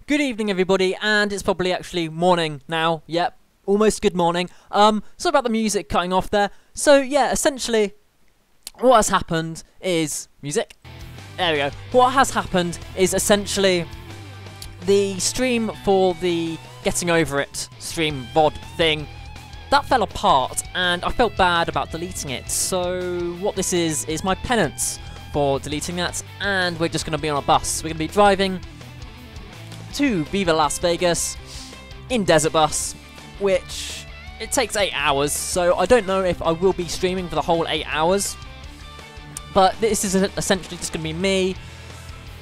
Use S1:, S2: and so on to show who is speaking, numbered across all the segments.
S1: Good evening, everybody, and it's probably actually morning now. Yep, almost good morning. Sorry about the music cutting off there. So yeah, essentially, what has happened is music. There we go. What has happened is essentially the stream for the Getting Over It stream VOD thing that fell apart, and I felt bad about deleting it. So what this is my penance for deleting that, and we're just going to be on a bus. We're going to be driving to Viva Las Vegas in Desert Bus, which it takes 8 hours, so I don't know if I will be streaming for the whole 8 hours, but this is essentially just going to be me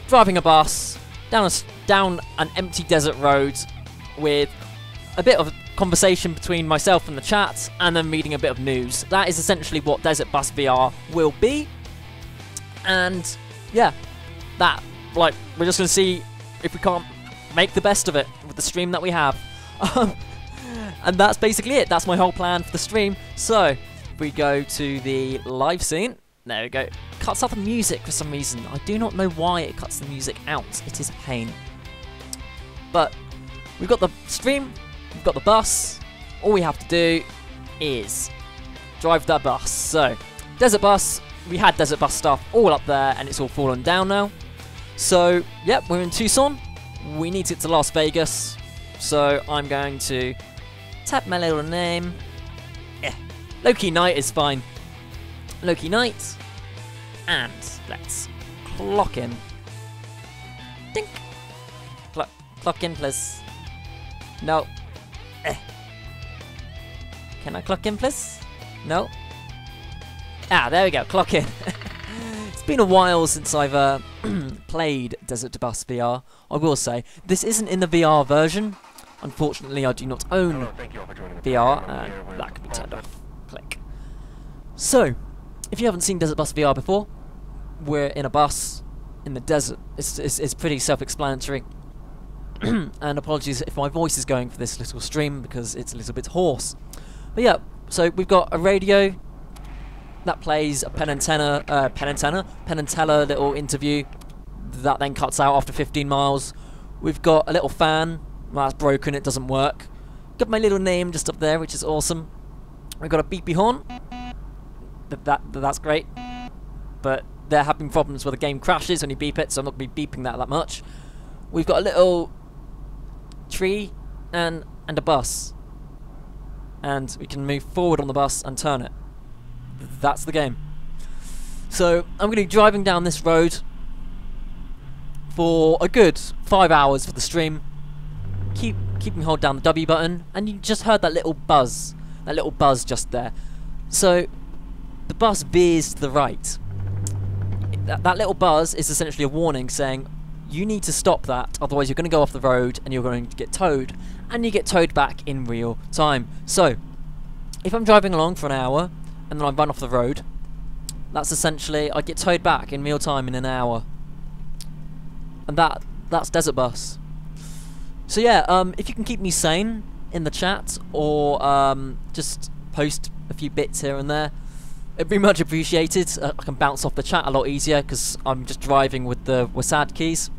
S1: driving a bus down an empty desert road with a bit of conversation between myself and the chat, and then reading a bit of news. That is essentially what Desert Bus VR will be, and yeah, we're just going to see if we can't make the best of it with the stream that we have. And that's basically it. That's my whole plan for the stream. So, if we go to the live scene, there we go. Cuts out the music for some reason. I do not know why it cuts the music out. It is a pain. But we've got the stream, we've got the bus. All we have to do is drive that bus. So, Desert Bus, we had Desert Bus stuff all up there, and it's all fallen down now. So, yep, we're in Tucson. We need to get to Las Vegas, so I'm going to tap my little name. Yeah, Loki Knight is fine. Loki Knight, and let's clock in. Dink. Clock in, please. No. Can I clock in, please? No. Ah, there we go. Clock in. It's been a while since I've played Desert Bus VR. I will say, this isn't in the VR version. Unfortunately, I do not own VR, and that can be turned off. Click. So, if you haven't seen Desert Bus VR before, we're in a bus in the desert. It's pretty self-explanatory. And apologies if my voice is going for this little stream, because it's a little bit hoarse. But yeah, so we've got a radio that plays a Penn and Teller little interview that then cuts out after 15 miles. We've got a little fan. Well, that's broken, it doesn't work. Got my little name just up there, which is awesome. We've got a beepy horn. That's great. But there have been problems where the game crashes when you beep it, so I'm not going to be beeping that much. We've got a little tree and a bus. And we can move forward on the bus and turn it. That's the game. So I'm going to be driving down this road for a good 5 hours for the stream. Keep me hold down the W button, and you just heard that little buzz just there. So the bus veers to the right. That little buzz is essentially a warning saying you need to stop that, otherwise you're going to go off the road and you're going to get towed, and you get towed back in real time. So if I'm driving along for an hour and then I run off the road, that's essentially I get towed back in real time in an hour. And that's Desert Bus. So yeah, if you can keep me sane in the chat, or just post a few bits here and there, it'd be much appreciated. I can bounce off the chat a lot easier because I'm just driving with the WASD keys.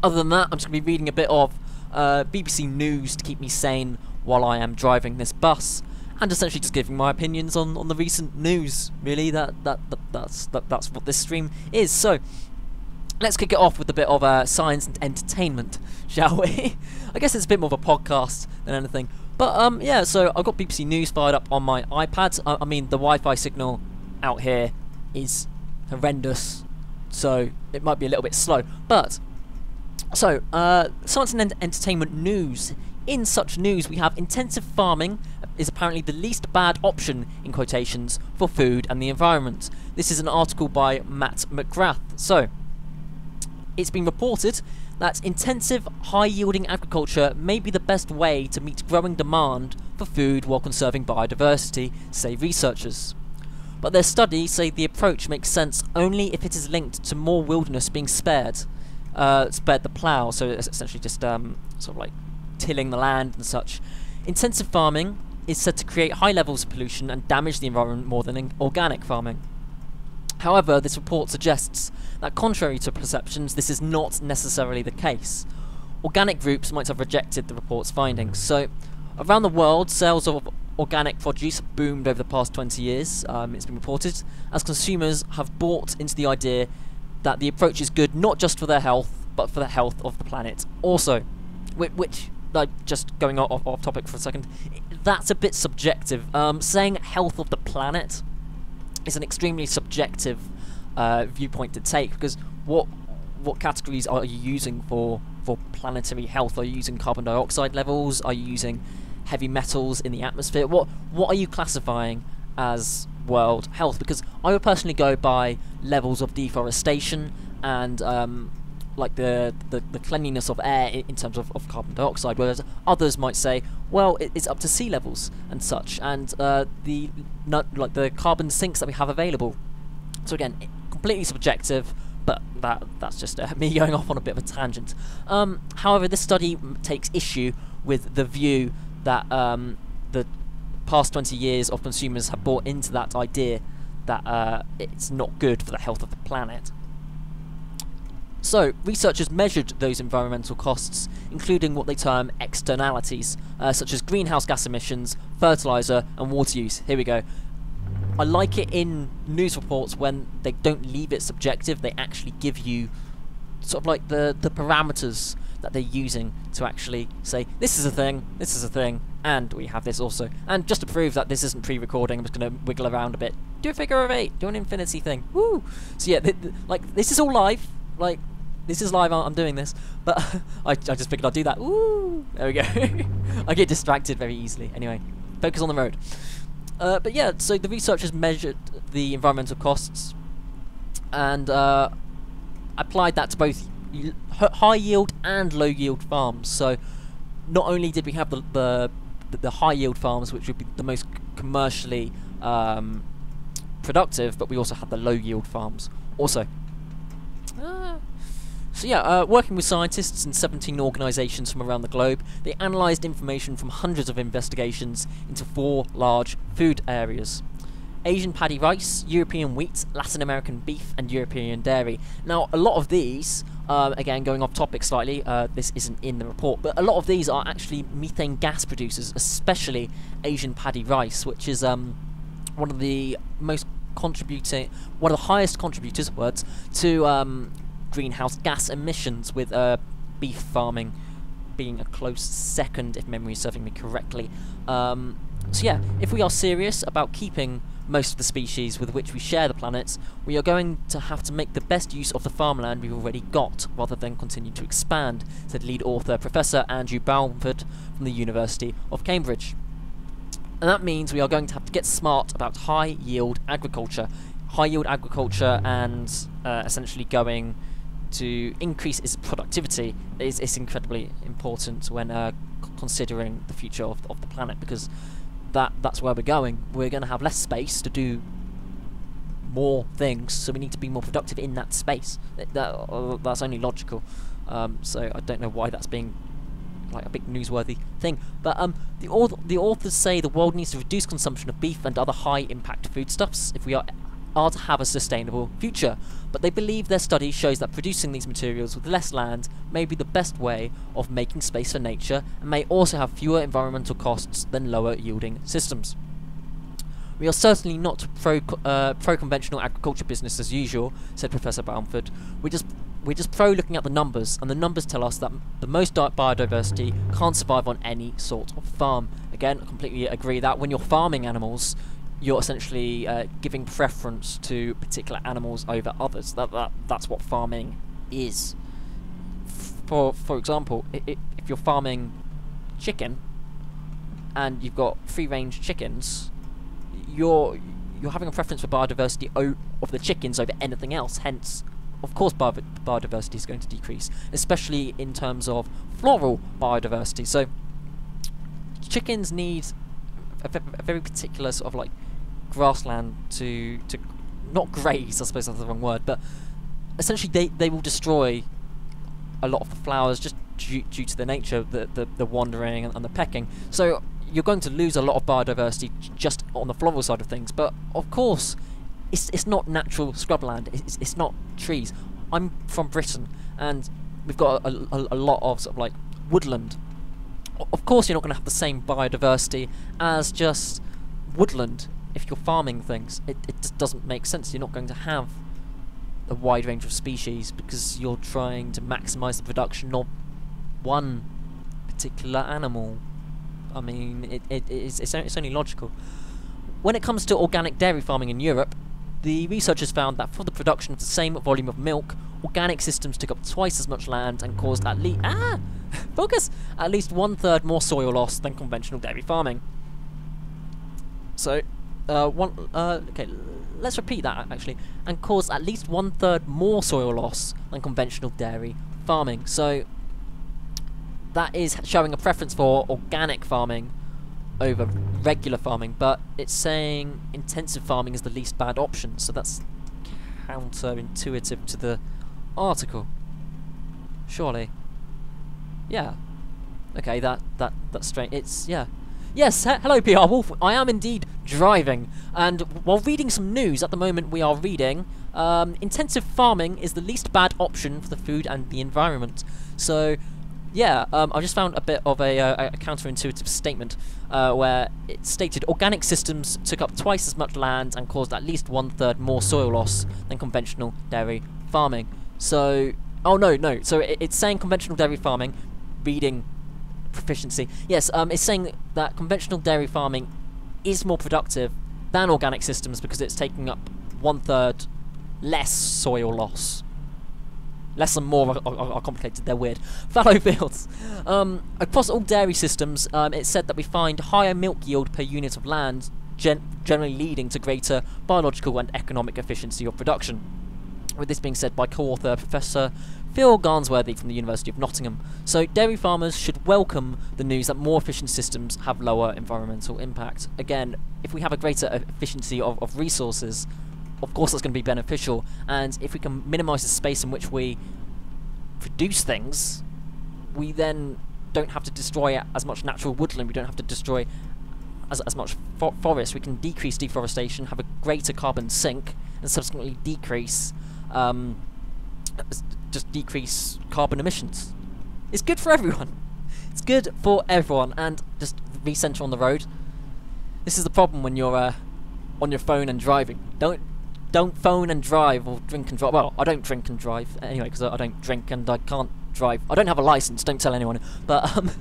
S1: Other than that, I'm just going to be reading a bit of BBC News to keep me sane while I am driving this bus, and essentially just giving my opinions on the recent news. Really, that's what this stream is. So let's kick it off with a bit of science and entertainment, shall we? I guess it's a bit more of a podcast than anything. But yeah, so I've got BBC News fired up on my iPad. I mean, the Wi-Fi signal out here is horrendous, so it might be a little bit slow. But so science and entertainment news. In such news, we have intensive farming is apparently the least bad option, in quotations, for food and the environment. This is an article by Matt McGrath. So it's been reported that intensive, high-yielding agriculture may be the best way to meet growing demand for food while conserving biodiversity, say researchers. But their studies say the approach makes sense only if it is linked to more wilderness being spared the plough, so it's essentially just sort of like tilling the land and such. Intensive farming is said to create high levels of pollution and damage the environment more than organic farming. However, this report suggests that contrary to perceptions, this is not necessarily the case. organic groups might have rejected the report's findings. So, around the world, sales of organic produce have boomed over the past 20 years, it's been reported, as consumers have bought into the idea that the approach is good not just for their health, but for the health of the planet also. Which, like, just going off topic for a second, that's a bit subjective. Saying health of the planet is an extremely subjective viewpoint to take, because what categories are you using for planetary health? Are you using carbon dioxide levels? Are you using heavy metals in the atmosphere? What are you classifying as world health? Because I would personally go by levels of deforestation and like the cleanliness of air in terms of carbon dioxide, whereas others might say, well, it's up to sea levels and such, and the carbon sinks that we have available. So again, completely subjective, but that's just me going off on a bit of a tangent. However, this study takes issue with the view that the past 20 years of consumers have bought into that idea that it's not good for the health of the planet. So, researchers measured those environmental costs, including what they term externalities, such as greenhouse gas emissions, fertiliser and water use. Here we go. I like it in news reports when they don't leave it subjective, they actually give you sort of like the parameters that they're using to actually say, this is a thing, and we have this also. And just to prove that this isn't pre-recording, I'm just going to wiggle around a bit. Do a figure of 8, do an infinity thing, woo! So yeah, like, this is all live, like, this is live, I'm doing this, but I just figured I'd do that, woo! There we go. I get distracted very easily. Anyway, focus on the road. But yeah, so the researchers measured the environmental costs and applied that to both high yield and low yield farms. So not only did we have the high yield farms, which would be the most commercially productive, but we also had the low yield farms also. So yeah, working with scientists in 17 organisations from around the globe, they analysed information from hundreds of investigations into 4 large food areas: Asian paddy rice, European wheat, Latin American beef and European dairy. Now a lot of these, again going off topic slightly, this isn't in the report, but a lot of these are actually methane gas producers, especially Asian paddy rice, which is one of the highest contributors to greenhouse gas emissions, with beef farming being a close second, if memory is serving me correctly. So yeah, if we are serious about keeping most of the species with which we share the planet, we are going to have to make the best use of the farmland we've already got, rather than continue to expand, said lead author Professor Andrew Balmford from the University of Cambridge. And that means we are going to have to get smart about high-yield agriculture. High-yield agriculture and essentially going to increase its productivity is incredibly important when considering the future of the planet, because that's where we're going. We're going to have less space to do more things, so we need to be more productive in that space. That's only logical. So I don't know why that's being like a big newsworthy thing, but the authors say the world needs to reduce consumption of beef and other high-impact foodstuffs if we are to have a sustainable future, but they believe their study shows that producing these materials with less land may be the best way of making space for nature, and may also have fewer environmental costs than lower yielding systems. We are certainly not pro-conventional agriculture business as usual, said Professor Balmford. We're just pro looking at the numbers, and the numbers tell us that the most biodiversity can't survive on any sort of farm. Again, I completely agree that when you're farming animals, you're essentially giving preference to particular animals over others. That's what farming is. For example, if you're farming chicken and you've got free-range chickens, you're having a preference for biodiversity of the chickens over anything else. Hence, of course, biodiversity is going to decrease, especially in terms of floral biodiversity. So chickens need a very particular sort of like grassland to not graze, I suppose that's the wrong word, but essentially they will destroy a lot of the flowers just due to the nature of the wandering and the pecking. So you're going to lose a lot of biodiversity just on the floral side of things. But of course, it's not natural scrubland. It's not trees. I'm from Britain, and we've got a lot of sort of like woodland. Of course you're not going to have the same biodiversity as just woodland if you're farming things. It just doesn't make sense. You're not going to have a wide range of species because you're trying to maximise the production of one particular animal. I mean, it's only logical. When it comes to organic dairy farming in Europe, the researchers found that for the production of the same volume of milk, organic systems took up twice as much land and caused at least at least 1/3 more soil loss than conventional dairy farming. So, okay, let's repeat that actually, and caused at least 1/3 more soil loss than conventional dairy farming. So, that is showing a preference for organic farming over regular farming, but it's saying intensive farming is the least bad option, so that's counterintuitive to the article. Surely. Yeah. Okay, that's strange. It's, yeah. Yes, hello PR Wolf, I am indeed driving, and while reading some news at the moment we are reading, intensive farming is the least bad option for the food and the environment. So, yeah, I just found a bit of a counterintuitive statement where it stated organic systems took up twice as much land and caused at least 1/3 more soil loss than conventional dairy farming. So, oh no, so it's saying conventional dairy farming, reading proficiency, yes, it's saying that conventional dairy farming is more productive than organic systems because it's taking up 1/3 less soil loss. Less and more are complicated, they're weird. Fallow fields. Across all dairy systems, it's said that we find higher milk yield per unit of land, generally leading to greater biological and economic efficiency of production. With this being said by co-author Professor Phil Garnsworthy from the University of Nottingham. So dairy farmers should welcome the news that more efficient systems have lower environmental impact. Again, if we have a greater efficiency of resources, of course that's going to be beneficial, and if we can minimise the space in which we produce things, we then don't have to destroy as much natural woodland, we don't have to destroy as much forest, we can decrease deforestation, have a greater carbon sink, and subsequently decrease decrease carbon emissions. It's good for everyone. It's good for everyone, and just recenter on the road. This is the problem when you're on your phone and driving. Don't phone and drive or drink and drive. Well, I don't drink and drive anyway because I don't drink and I can't drive. I don't have a license. Don't tell anyone. But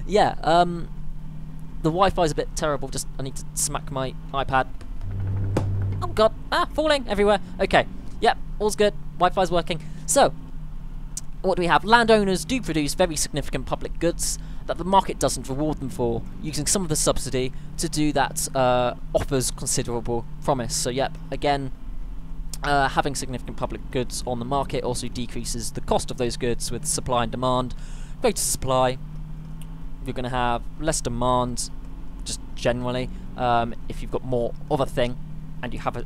S1: yeah, the Wi-Fi is a bit terrible. Just I need to smack my iPad. Oh God! Falling everywhere. Okay. Yep, all's good. Wi-Fi's working. So, what do we have? Landowners do produce very significant public goods that the market doesn't reward them for, using some of the subsidy to do that offers considerable promise. So, yep, again. Having significant public goods on the market also decreases the cost of those goods with supply and demand. Greater supply, you're going to have less demand, just generally. If you've got more of a thing, and you have a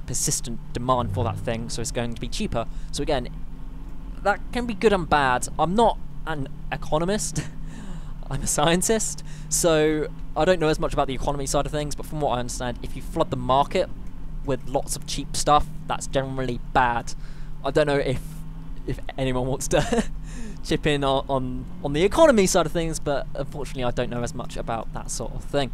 S1: persistent demand for that thing, so it's going to be cheaper. So again, that can be good and bad. I'm not an economist. I'm a scientist, so I don't know as much about the economy side of things, but from what I understand, if you flood the market with lots of cheap stuff, that's generally bad. I don't know if anyone wants to chip in on the economy side of things, but unfortunately I don't know as much about that sort of thing.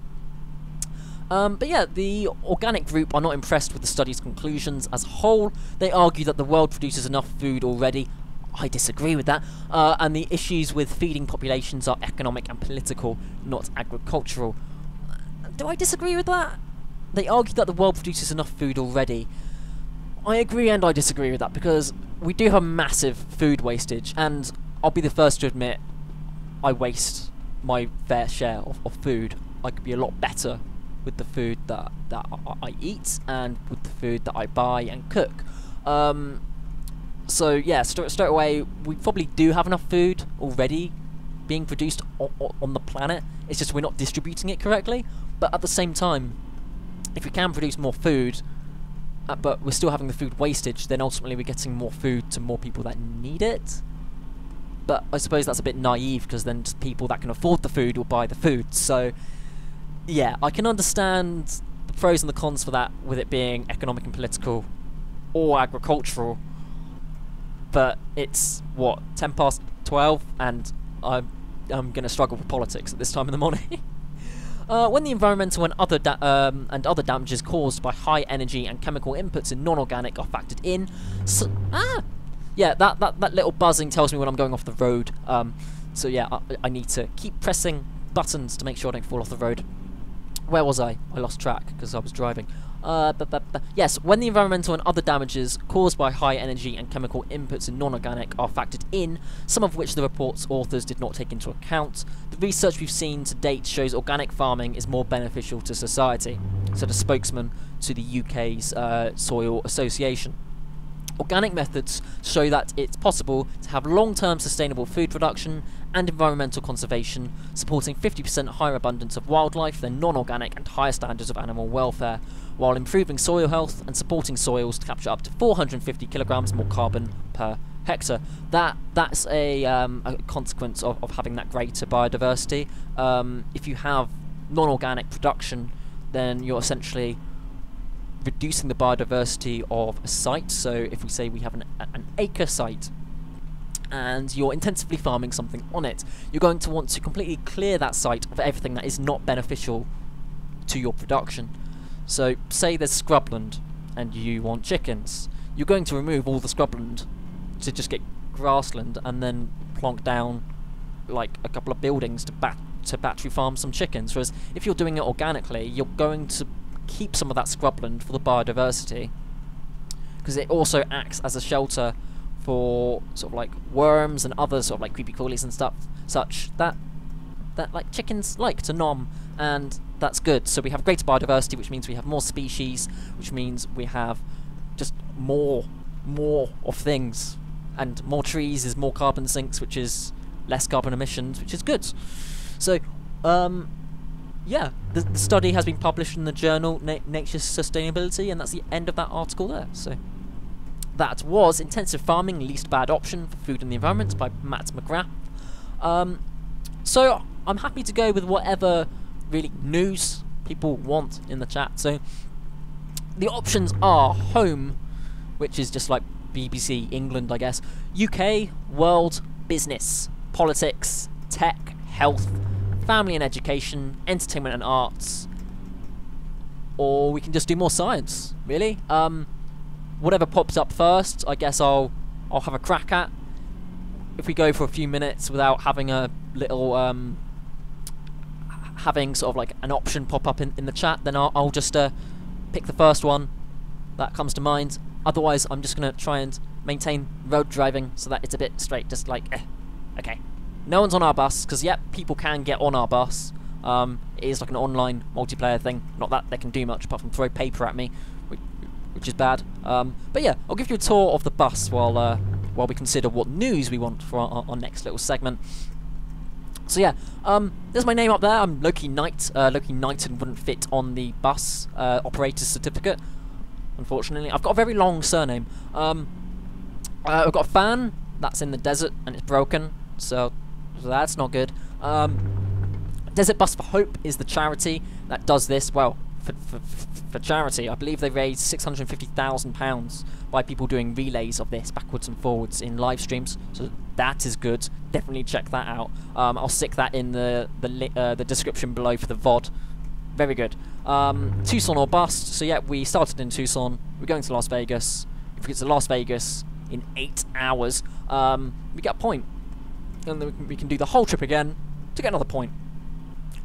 S1: But yeah, the organic group are not impressed with the study's conclusions as a whole. They argue that the world produces enough food already. I disagree with that. And the issues with feeding populations are economic and political, not agricultural. Do I disagree with that? They argue that the world produces enough food already. I agree and I disagree with that, because we do have massive food wastage, and I'll be the first to admit I waste my fair share of food. I could be a lot better with the food that I eat and with the food that I buy and cook. So yeah, straight away, we probably do have enough food already being produced on the planet. It's just we're not distributing it correctly. But at the same time, if we can produce more food, but we're still having the food wastage, then ultimately we're getting more food to more people that need it. But I suppose that's a bit naive, because then just people that can afford the food will buy the food. So yeah, I can understand the pros and the cons for that, with it being economic and political or agricultural. but it's what, 12, and I'm going to struggle with politics at this time in the morning. When the environmental and other damages caused by high energy and chemical inputs in non-organic are factored in, yeah, that little buzzing tells me when I'm going off the road. So yeah, I need to keep pressing buttons to make sure I don't fall off the road. Where was I? I lost track because I was driving. Yes, when the environmental and other damages caused by high energy and chemical inputs in non-organic are factored in, some of which the report's authors did not take into account, the research we've seen to date shows organic farming is more beneficial to society, said a spokesman to the UK's Soil Association. Organic methods show that it's possible to have long-term sustainable food production and environmental conservation, supporting 50% higher abundance of wildlife than non-organic and higher standards of animal welfare, while improving soil health and supporting soils to capture up to 450 kilograms more carbon per hectare. That's a consequence of having that greater biodiversity. If you have non-organic production, then you're essentially reducing the biodiversity of a site. So if we say we have an acre site and you're intensively farming something on it, you're going to want to completely clear that site of everything that is not beneficial to your production. So say there's scrubland and you want chickens, you're going to remove all the scrubland to just get grassland and then plonk down like a couple of buildings to battery farm some chickens. Whereas if you're doing it organically, you're going to keep some of that scrubland for the biodiversity, because it also acts as a shelter for sort of like worms and other sort of like creepy crawlies and stuff such that like chickens like to nom, and that's good. So we have greater biodiversity, which means we have more species, which means we have just more of things, and more trees is more carbon sinks, which is less carbon emissions, which is good. So yeah, the study has been published in the journal Nature Sustainability, and that's the end of that article there. So that was Intensive Farming, Least Bad Option for Food and the Environment by Matt McGrath. So I'm happy to go with whatever really news people want in the chat. So the options are home, which is just like BBC England, I guess, UK, world, business, politics, tech, health, family and education, entertainment and arts, or we can just do more science, really. Whatever pops up first, I guess I'll have a crack at. If we go for a few minutes without having a little having sort of like an option pop up in the chat, then I'll just pick the first one that comes to mind. Otherwise, I'm just gonna try and maintain road driving so that it's a bit straight, just like okay. No one's on our bus, because yep, people can get on our bus. It is like an online multiplayer thing. Not that they can do much apart from throw paper at me, which is bad. But yeah, I'll give you a tour of the bus while we consider what news we want for our next little segment. So yeah, there's my name up there. I'm Loki Knight. Loki Knighton wouldn't fit on the bus operator's certificate, unfortunately. I've got a very long surname. I've got a fan that's in the desert and it's broken, so that's not good. Desert Bus for Hope is the charity that does this. Well, for charity, I believe they raised £650,000 by people doing relays of this backwards and forwards in live streams. So that is good. Definitely check that out. I'll stick that in the description below for the VOD. Very good. Tucson or bust. So yeah, we started in Tucson. We're going to Las Vegas. If we get to Las Vegas in 8 hours, we get a point. And then we can do the whole trip again to get another point.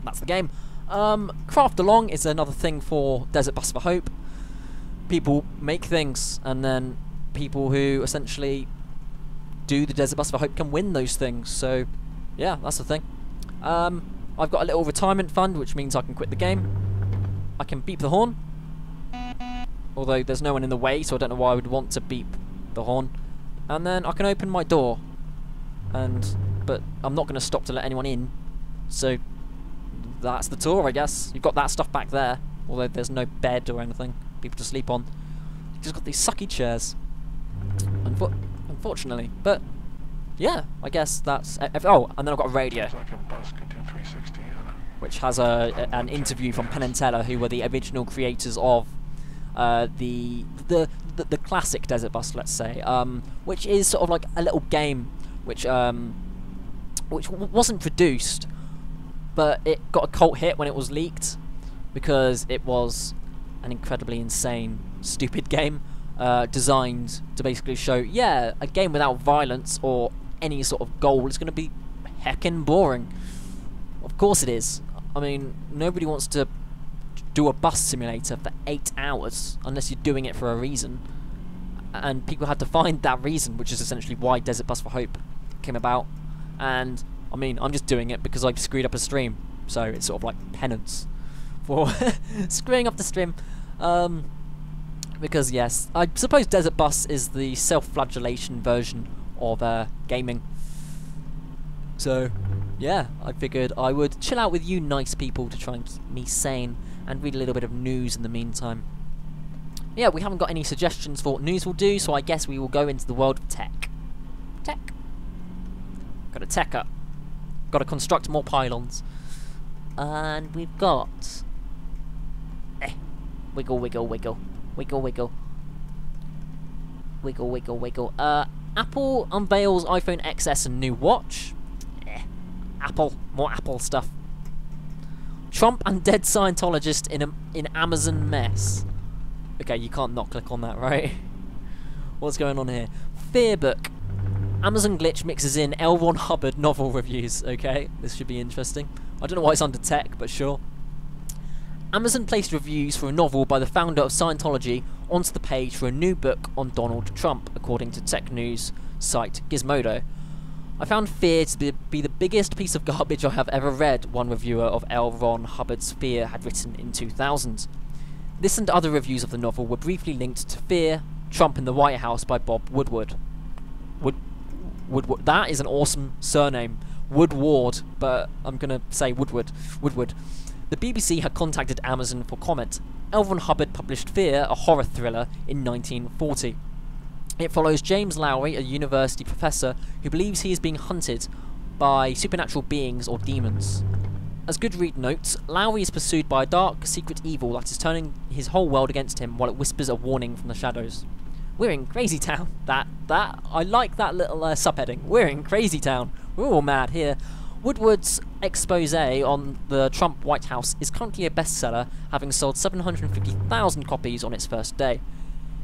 S1: That's the game. Craft Along is another thing for Desert Bus for Hope. People make things, and then people who essentially do the Desert Bus for Hope can win those things. So yeah, that's the thing. I've got a little retirement fund, which means I can quit the game. I can beep the horn, although there's no one in the way, so I don't know why I would want to beep the horn. And then I can open my door, but I'm not going to stop to let anyone in. So that's the tour, I guess. You've got that stuff back there, although there's no bed or anything people to sleep on. You've just got these sucky chairs, unfortunately. But yeah, I guess that's oh, and then I've got a radio, which has an interview from Penn and Teller, who were the original creators of the the classic Desert Bus, let's say, which is sort of like a little game which wasn't produced, but it got a cult hit when it was leaked because it was an incredibly insane, stupid game designed to basically show, yeah, a game without violence or any sort of goal is going to be heckin' boring. Of course it is. I mean, nobody wants to do a bus simulator for 8 hours unless you're doing it for a reason, and people had to find that reason, which is essentially why Desert Bus for Hope came about. And I mean, I'm just doing it because I've screwed up a stream, so it's sort of like penance for screwing up the stream. Because yes, I suppose Desert Bus is the self-flagellation version of gaming. So yeah, I figured I would chill out with you nice people to try and keep me sane and read a little bit of news in the meantime. Yeah, we haven't got any suggestions for what news will do, so I guess we will go into the world of tech. Tech. Got to tech up. Got to construct more pylons. And we've got... wiggle, wiggle, wiggle. Wiggle, wiggle. Wiggle, wiggle, wiggle. Apple unveils iPhone XS and new watch. Apple. More Apple stuff. Trump and dead Scientologist in Amazon mess. Okay, you can't not click on that, right? What's going on here? Fear book. Amazon glitch mixes in L. Ron Hubbard novel reviews. Okay, this should be interesting. I don't know why it's under tech, but sure. Amazon placed reviews for a novel by the founder of Scientology onto the page for a new book on Donald Trump, according to tech news site Gizmodo. I found Fear to be the biggest piece of garbage I have ever read, one reviewer of L. Ron Hubbard's Fear had written in 2000. This and other reviews of the novel were briefly linked to Fear, Trump in the White House by Bob Woodward. Woodward. That is an awesome surname. Woodward, but I'm going to say Woodward. Woodward. The BBC had contacted Amazon for comment. L. Ron Hubbard published Fear, a horror thriller, in 1940. It follows James Lowry, a university professor who believes he is being hunted by supernatural beings or demons. As Goodread notes, Lowry is pursued by a dark, secret evil that is turning his whole world against him while it whispers a warning from the shadows. We're in Crazy Town. I like that little subheading. We're in Crazy Town. We're all mad here. Woodward's expose on the Trump White House is currently a bestseller, having sold 750,000 copies on its first day.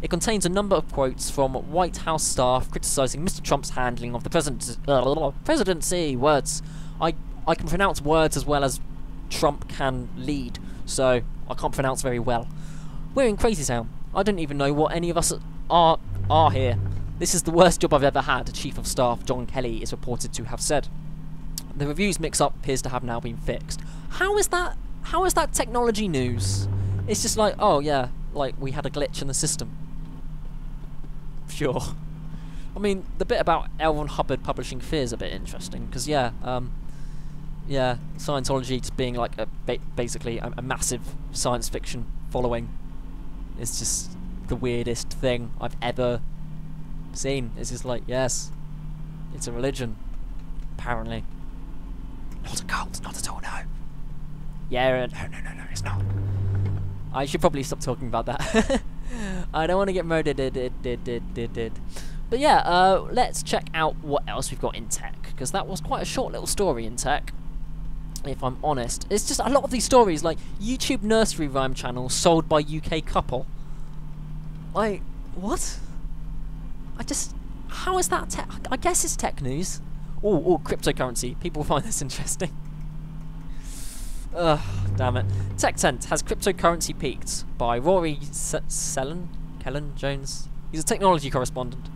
S1: It contains a number of quotes from White House staff criticising Mr. Trump's handling of the presidency. Words. I can pronounce words as well as Trump can lead, so I can't pronounce very well. We're in Crazy Town. I don't even know what any of us are here. This is the worst job I've ever had, Chief of Staff John Kelly is reported to have said. The reviews mix-up appears to have now been fixed. How is that technology news? It's just like, oh yeah, like we had a glitch in the system. Sure. I mean, the bit about L. Ron Hubbard publishing Fear is a bit interesting, because yeah, Scientology just being like basically a massive science fiction following is just the weirdest thing I've ever seen. It's just like, yes, it's a religion, apparently. Not a cult, not at all, no. Yeah, no, it's not. I should probably stop talking about that. I don't want to get murdered. But yeah, let's check out what else we've got in tech, because that was quite a short little story in tech, if I'm honest. It's just a lot of these stories, like YouTube nursery rhyme channel sold by UK couple. Like, what? How is that tech? I guess it's tech news. Oh, cryptocurrency. People find this interesting. Ugh, damn it. Tech Tent has cryptocurrency peaked by Rory Kellen Jones. He's a technology correspondent.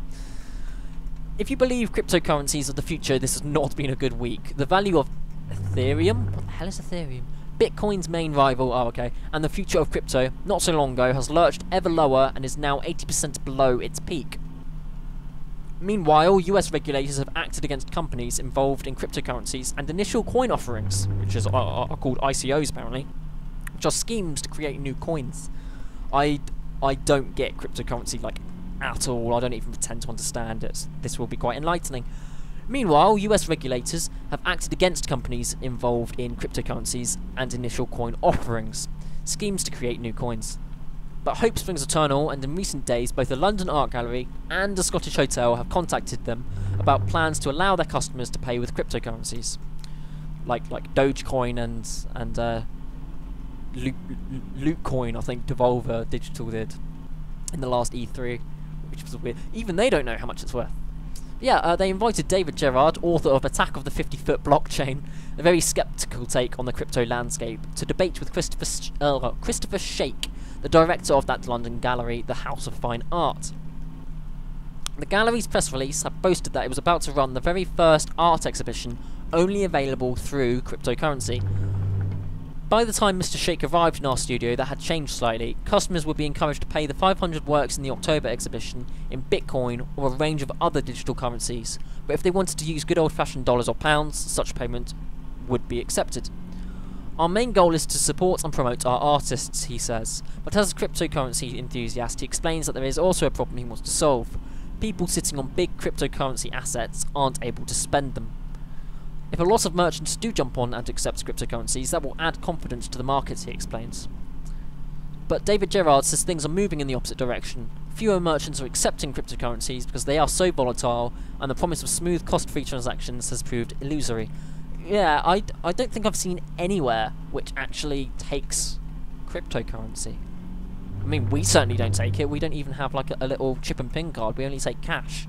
S1: If you believe cryptocurrencies are the future, this has not been a good week. The value of Ethereum? What the hell is Ethereum? Bitcoin's main rival, and the future of crypto, not so long ago, has lurched ever lower and is now 80% below its peak. Meanwhile, US regulators have acted against companies involved in cryptocurrencies and initial coin offerings, which are called ICOs apparently, which are schemes to create new coins. I don't get cryptocurrency like at all. I don't even pretend to understand it. This will be quite enlightening. Meanwhile, US regulators have acted against companies involved in cryptocurrencies and initial coin offerings, schemes to create new coins. But hope springs eternal, and in recent days both the London Art Gallery and the Scottish Hotel have contacted them about plans to allow their customers to pay with cryptocurrencies, like Dogecoin and Lootcoin. I think Devolver Digital did in the last E3, which was weird. Even they don't know how much it's worth. Yeah, they invited David Gerard, author of Attack of the 50-Foot Blockchain, a very sceptical take on the crypto landscape, to debate with Christopher Shake, the director of that London gallery, the House of Fine Art. The gallery's press release had boasted that it was about to run the very first art exhibition only available through cryptocurrency. By the time Mr. Shake arrived in our studio, that had changed slightly. Customers would be encouraged to pay the 500 works in the October exhibition in Bitcoin or a range of other digital currencies, but if they wanted to use good old-fashioned dollars or pounds, such payment would be accepted. Our main goal is to support and promote our artists, he says, but as a cryptocurrency enthusiast, he explains that there is also a problem he wants to solve. People sitting on big cryptocurrency assets aren't able to spend them. If a lot of merchants do jump on and accept cryptocurrencies, that will add confidence to the markets, he explains. But David Gerard says things are moving in the opposite direction. Fewer merchants are accepting cryptocurrencies because they are so volatile, and the promise of smooth, cost-free transactions has proved illusory. Yeah, I don't think I've seen anywhere which actually takes cryptocurrency. I mean, we certainly don't take it. We don't even have like a little chip and pin card. We only take cash.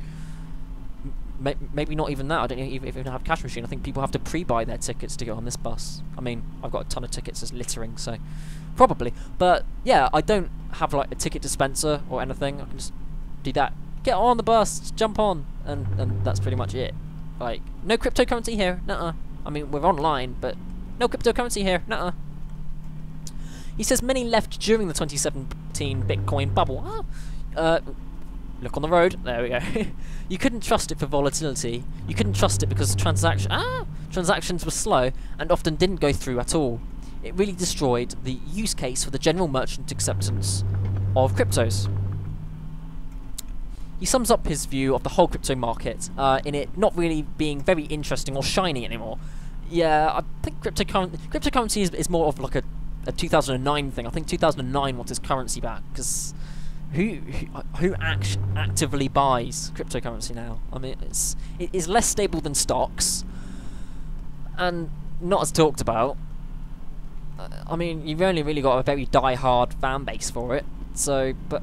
S1: Maybe not even that. I don't even have a cash machine. I think people have to pre-buy their tickets to get on this bus. I mean, I've got a ton of tickets as littering, so probably. But yeah, I don't have like a ticket dispenser or anything. I can just do that. Get on the bus, jump on, and that's pretty much it. Like, no cryptocurrency here. Nuh-uh. I mean, we're online, but no cryptocurrency here. Nuh-uh. He says many left during the 2017 Bitcoin bubble. Look on the road. There we go. You couldn't trust it for volatility. You couldn't trust it because transactions were slow and often didn't go through at all. It really destroyed the use case for the general merchant acceptance of cryptos. He sums up his view of the whole crypto market in it not really being very interesting or shiny anymore. Yeah, I think cryptocurrency is more of like a 2009 thing. I think 2009 wants its currency back, because who actively buys cryptocurrency now? I mean, it is less stable than stocks, and not as talked about. I mean, you've only really got a very die-hard fan base for it. So, but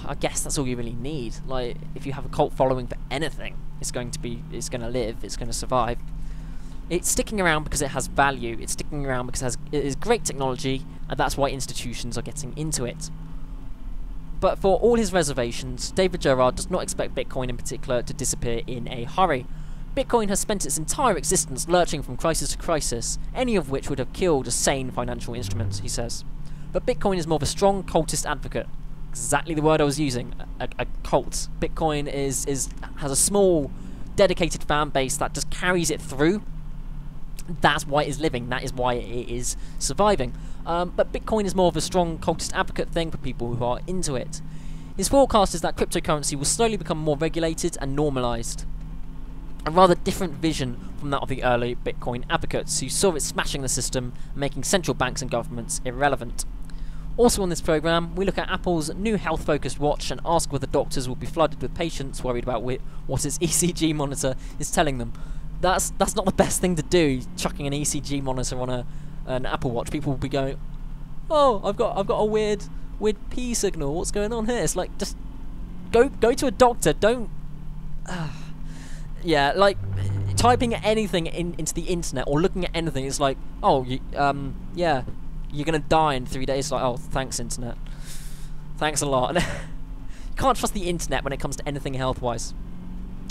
S1: I guess that's all you really need. Like, if you have a cult following for anything, it's going to live, it's going to survive. It's sticking around because it has value. It's sticking around because it is great technology, and that's why institutions are getting into it. But for all his reservations, David Gerard does not expect Bitcoin in particular to disappear in a hurry. Bitcoin has spent its entire existence lurching from crisis to crisis, any of which would have killed a sane financial instrument, he says. But Bitcoin is more of a strong cultist advocate. Exactly the word I was using, a cult. Bitcoin has a small, dedicated fan base that just carries it through. That's why it is living, that is why it is surviving. But Bitcoin is more of a strong cultist advocate thing for people who are into it. His forecast is that cryptocurrency will slowly become more regulated and normalised. A rather different vision from that of the early Bitcoin advocates, who saw it smashing the system and making central banks and governments irrelevant. Also on this programme, we look at Apple's new health-focused watch and ask whether doctors will be flooded with patients worried about what its ECG monitor is telling them. That's not the best thing to do, chucking an ECG monitor on an Apple Watch. People will be going, "Oh, I've got a weird P signal. What's going on here?" It's like, just go to a doctor. Don't. Yeah, like typing anything into the internet or looking at anything. It's like, oh, yeah, you're gonna die in 3 days. Like, oh, thanks internet. Thanks a lot. You can't trust the internet when it comes to anything health-wise.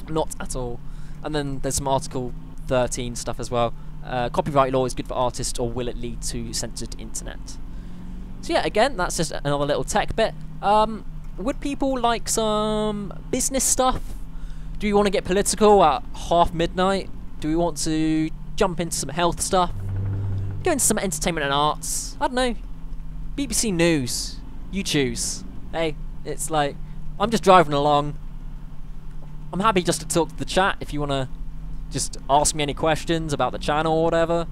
S1: Not at all. And then there's some Article 13 stuff as well. Copyright law is good for artists, or will it lead to censored internet? So yeah, again, that's just another little tech bit. Would people like some business stuff? Do we want to get political at midnight? Do we want to jump into some health stuff? Go into some entertainment and arts? I don't know. BBC News. You choose. Hey, it's like, I'm just driving along. I'm happy just to talk to the chat if you want to just ask me any questions about the channel or whatever.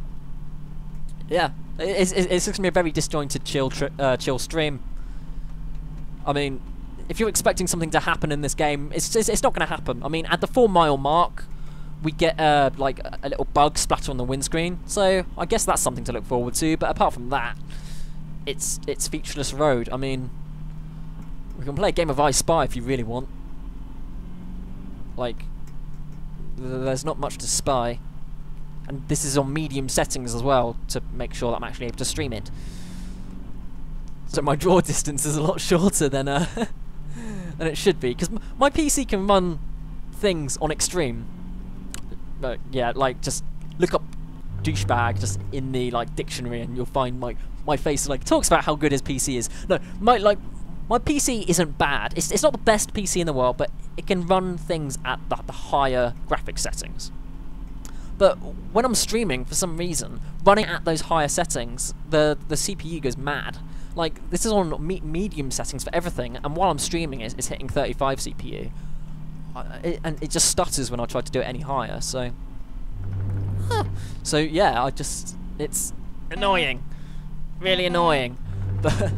S1: Yeah, it's going to be a very disjointed, chill stream. I mean, if you're expecting something to happen in this game, it's not going to happen. I mean, at the 4-mile mark, we get like a little bug splatter on the windscreen, so I guess that's something to look forward to. But apart from that, it's featureless road. I mean, we can play a game of I Spy if you really want. Like, there's not much to spy, and this is on medium settings as well to make sure that I'm actually able to stream it. So my draw distance is a lot shorter than than it should be, because my PC can run things on extreme. But yeah, like, just look up douchebag just in the like dictionary, and you'll find my face like talks about how good his PC is. No, my PC isn't bad. It's not the best PC in the world, but it can run things at the higher graphics settings. But when I'm streaming, for some reason, running at those higher settings, the CPU goes mad. Like, this is on medium settings for everything, and while I'm streaming, it's hitting 35 CPU. And it just stutters when I try to do it any higher, so... So, yeah, it's annoying. Really annoying. But,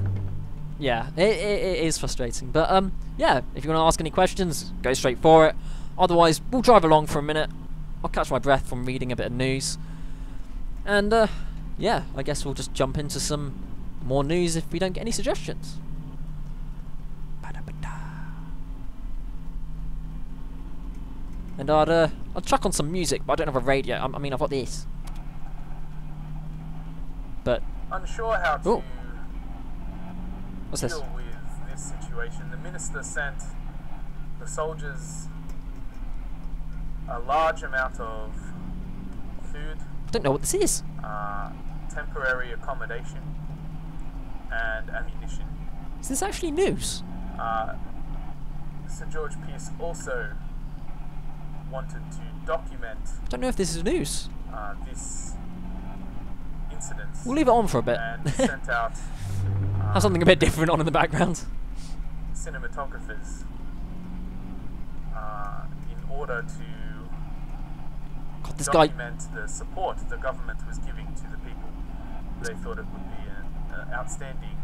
S1: yeah, it is frustrating. But, yeah, if you want to ask any questions, go straight for it. Otherwise, we'll drive along for a minute. I'll catch my breath from reading a bit of news. And, yeah, I guess we'll just jump into some more news if we don't get any suggestions. And I'll chuck on some music, but I don't have a radio. I mean, I've got this. But
S2: unsure how to
S1: what's
S2: deal
S1: this?
S2: with this situation, the minister sent the soldiers a large amount of food.
S1: I don't know what this is.
S2: Temporary accommodation and ammunition.
S1: Is this actually news?
S2: St. George Pearce also wanted to document
S1: I don't know if this is news.
S2: this incident.
S1: We'll leave it on for a bit.
S2: And sent out
S1: Have something a bit different on in the background.
S2: cinematographers in order to
S1: God, this guy.
S2: document the support the government was giving to the people. They thought it would be an outstanding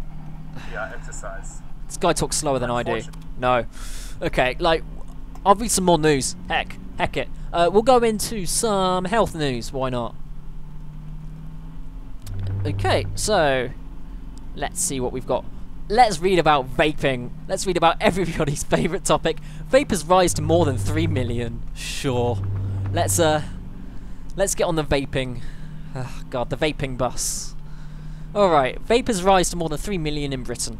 S2: PR exercise.
S1: This guy talks slower than I do. No. Okay, like, I'll read some more news. Heck it. We'll go into some health news. Why not? Okay, so let's see what we've got. Let's read about vaping. Let's read about everybody's favourite topic. Vapors rise to more than 3 million. Sure. Let's get on the vaping. Oh, God, the vaping bus. Alright, vapors rise to more than 3 million in Britain.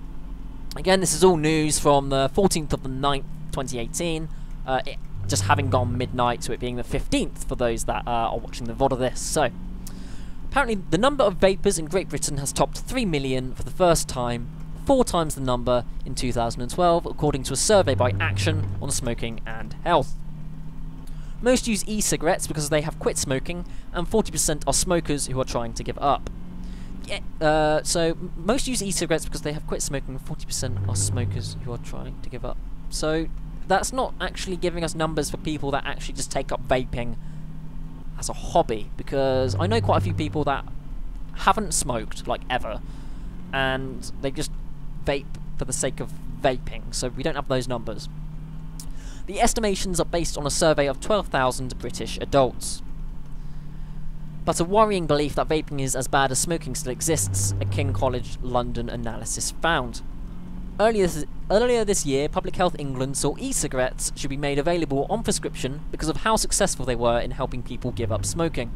S1: Again, this is all news from the 14th of the 9th, 2018. It just having gone midnight, so it being the 15th for those that are watching the VOD of this. So, apparently the number of vapors in Great Britain has topped 3 million for the first time, 4 times the number in 2012, according to a survey by Action on Smoking and Health. Most use e-cigarettes because they have quit smoking, and 40% are smokers who are trying to give up. Yeah, so most use e-cigarettes because they have quit smoking, and 40% are smokers who are trying to give up. So that's not actually giving us numbers for people that actually just take up vaping as a hobby, because I know quite a few people that haven't smoked, like, ever, and they just vape for the sake of vaping, so we don't have those numbers. The estimations are based on a survey of 12,000 British adults. But a worrying belief that vaping is as bad as smoking still exists, a King College London analysis found. Earlier this year, Public Health England saw e-cigarettes should be made available on prescription because of how successful they were in helping people give up smoking.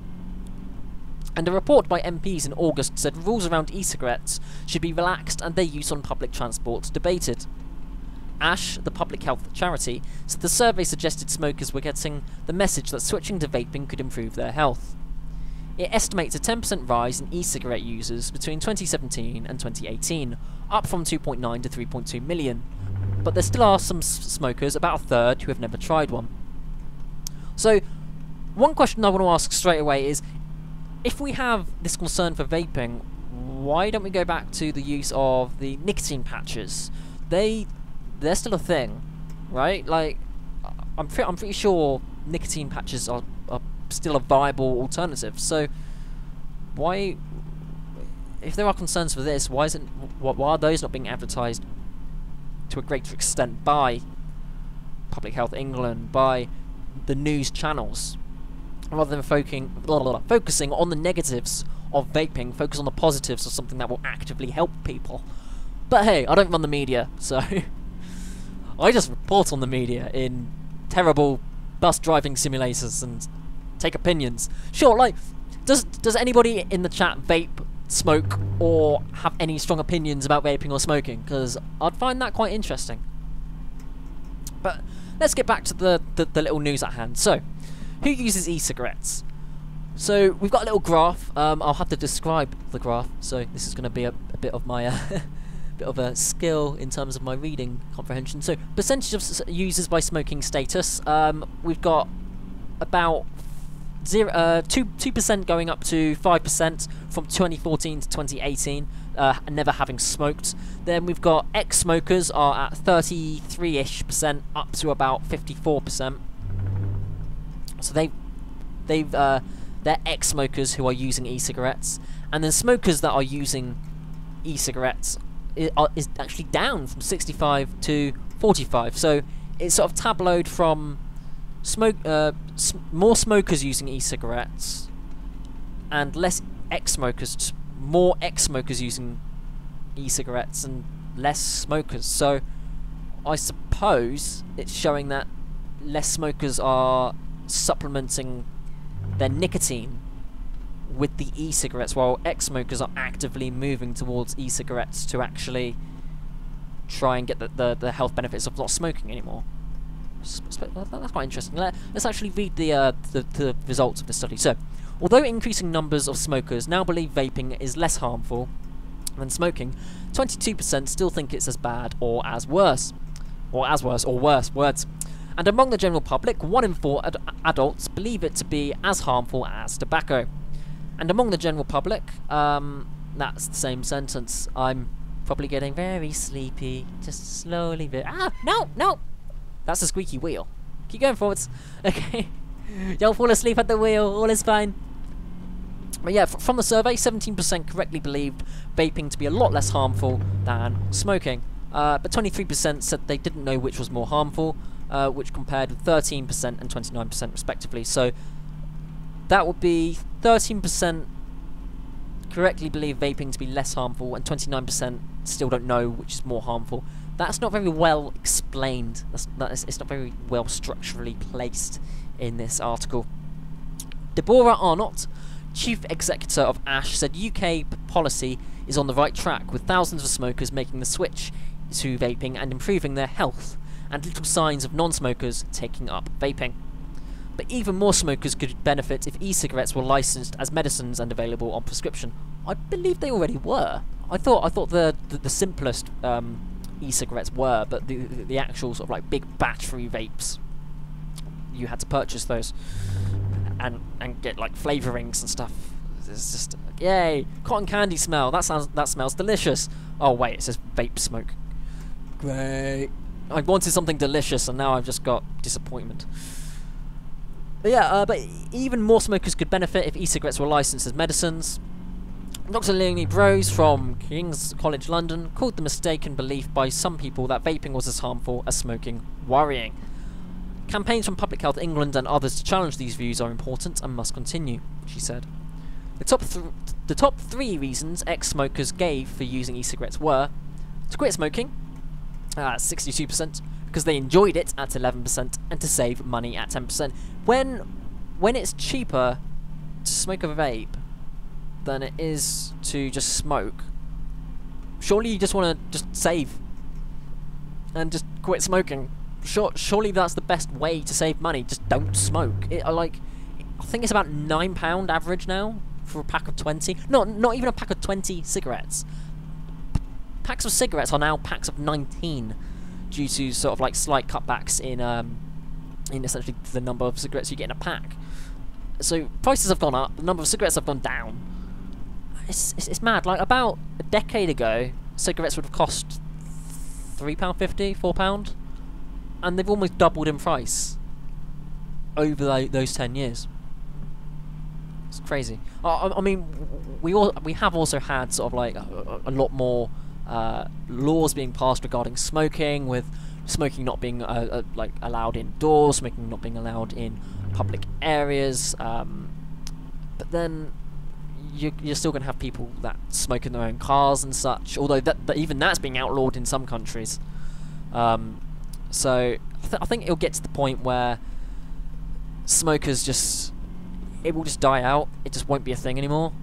S1: And a report by MPs in August said rules around e-cigarettes should be relaxed and their use on public transport debated. ASH, the public health charity, said the survey suggested smokers were getting the message that switching to vaping could improve their health. It estimates a 10% rise in e-cigarette users between 2017 and 2018, up from 2.9 to 3.2 million. But there still are some smokers, about a third, who have never tried one. So, one question I want to ask straight away is, if we have this concern for vaping, why don't we go back to the use of the nicotine patches? They're still a thing, right? Like, I'm pretty sure nicotine patches are still a viable alternative. So, why, if there are concerns for this, why are those not being advertised to a greater extent by Public Health England, by the news channels, rather than focusing on the negatives of vaping. Focus on the positives of something that will actively help people. But hey, I don't run the media, so I just report on the media in terrible bus driving simulators and take opinions. Sure, like, does anybody in the chat vape, smoke, or have any strong opinions about vaping or smoking? Because I'd find that quite interesting. But let's get back to the little news at hand. So, who uses e-cigarettes? So we've got a little graph. I'll have to describe the graph. So this is going to be a bit of my bit of a skill in terms of my reading comprehension. So percentage of users by smoking status. We've got about 2% going up to 5% from 2014 to 2018, never having smoked. Then we've got ex-smokers are at 33-ish% up to about 54%. So they're ex-smokers who are using e-cigarettes, and then smokers that are using e-cigarettes is actually down from 65 to 45. So it's sort of tabloid from more smokers using e-cigarettes and less ex-smokers, more ex-smokers using e-cigarettes and less smokers. So I suppose it's showing that less smokers are supplementing their nicotine with the e-cigarettes, while ex-smokers are actively moving towards e-cigarettes to actually try and get the health benefits of not smoking anymore. That's quite interesting. Let's actually read the results of the study. So, although increasing numbers of smokers now believe vaping is less harmful than smoking, 22% still think it's as bad or as worse. Or as worse, or worse, words. And among the general public, 1 in 4 adults believe it to be as harmful as tobacco. And among the general public, that's the same sentence. I'm probably getting very sleepy, just slowly. No! That's a squeaky wheel. Keep going forwards. Okay. Don't fall asleep at the wheel, all is fine. But yeah, from the survey, 17% correctly believed vaping to be a lot less harmful than smoking. But 23% said they didn't know which was more harmful, which compared with 13% and 29% respectively. So that would be 13% correctly believe vaping to be less harmful, and 29% still don't know which is more harmful. That's not very well explained. It's not very well structurally placed in this article. Deborah Arnott, Chief Executive of ASH, said UK policy is on the right track, with thousands of smokers making the switch to vaping and improving their health, and little signs of non-smokers taking up vaping. But even more smokers could benefit if e-cigarettes were licensed as medicines and available on prescription. I believe they already were. I thought the simplest e-cigarettes were, but the actual sort of like big battery vapes, you had to purchase those and get like flavorings and stuff. It's just, yay, cotton candy smell. That smells delicious. Oh wait, it says vape smoke. Great. I wanted something delicious and now I've just got disappointment. But yeah, but even more smokers could benefit if e-cigarettes were licensed as medicines. Dr. Leonie Brose from King's College London called the mistaken belief by some people that vaping was as harmful as smoking worrying. Campaigns from Public Health England and others to challenge these views are important and must continue, she said. The top 3 reasons ex-smokers gave for using e-cigarettes were to quit smoking, 62%, because they enjoyed it at 11%, and to save money at 10%. When it's cheaper to smoke a vape than it is to just smoke, surely you just want to just save and just quit smoking. Surely that's the best way to save money. Just don't smoke. I think it's about £9 average now for a pack of 20. Not even a pack of 20 cigarettes. Packs of cigarettes are now packs of 19 due to sort of like slight cutbacks in essentially the number of cigarettes you get in a pack. So prices have gone up, the number of cigarettes have gone down. It's mad. Like about a decade ago, cigarettes would have cost £3.50, £4, and they've almost doubled in price over those 10 years. It's crazy. I mean, we have also had sort of like a lot more laws being passed regarding smoking, with smoking not being like allowed indoors, smoking not being allowed in public areas. But then you're still going to have people that smoke in their own cars and such, although even that's being outlawed in some countries. So I think it'll get to the point where smokers it will just die out. It just won't be a thing anymore.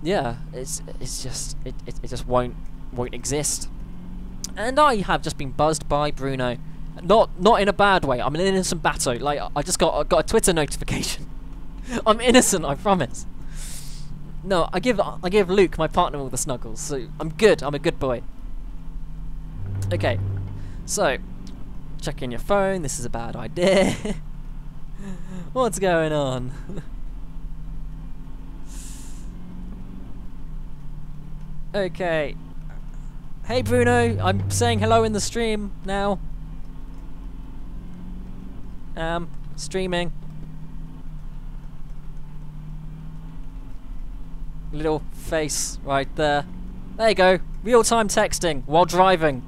S1: Yeah, it just won't exist. And I have just been buzzed by Bruno, not in a bad way. I'm an innocent batto. Like, I just got a Twitter notification. I'm innocent, I promise. No, I give Luke, my partner, all the snuggles, so I'm good. I'm a good boy. Okay, so checking your phone. This is a bad idea. What's going on? Okay. Hey Bruno, I'm saying hello in the stream now. Streaming. Little face right there. There you go. Real-time texting while driving.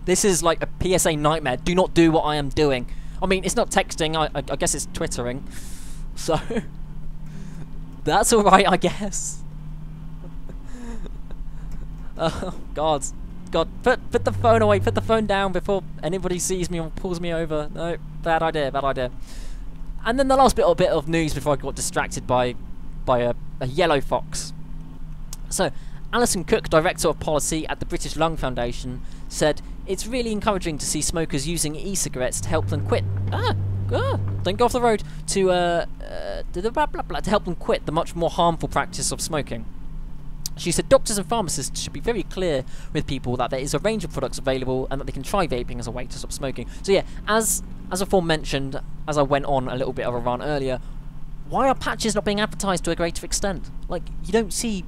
S1: This is like a PSA nightmare. Do not do what I am doing. I mean, it's not texting. I guess it's twittering. So that's all right, I guess. Oh God, put the phone away. Put the phone down before anybody sees me or pulls me over. No, bad idea. Bad idea. And then the last bit of news before I got distracted by a yellow fox. So, Alison Cook, Director of Policy at the British Lung Foundation, said it's really encouraging to see smokers using e-cigarettes to help them quit. Don't go off the road. To help them quit the much more harmful practice of smoking. She said doctors and pharmacists should be very clear with people that there is a range of products available and that they can try vaping as a way to stop smoking. So yeah, as aforementioned, as I went on a little bit of a rant earlier, why are patches not being advertised to a greater extent? Like, you see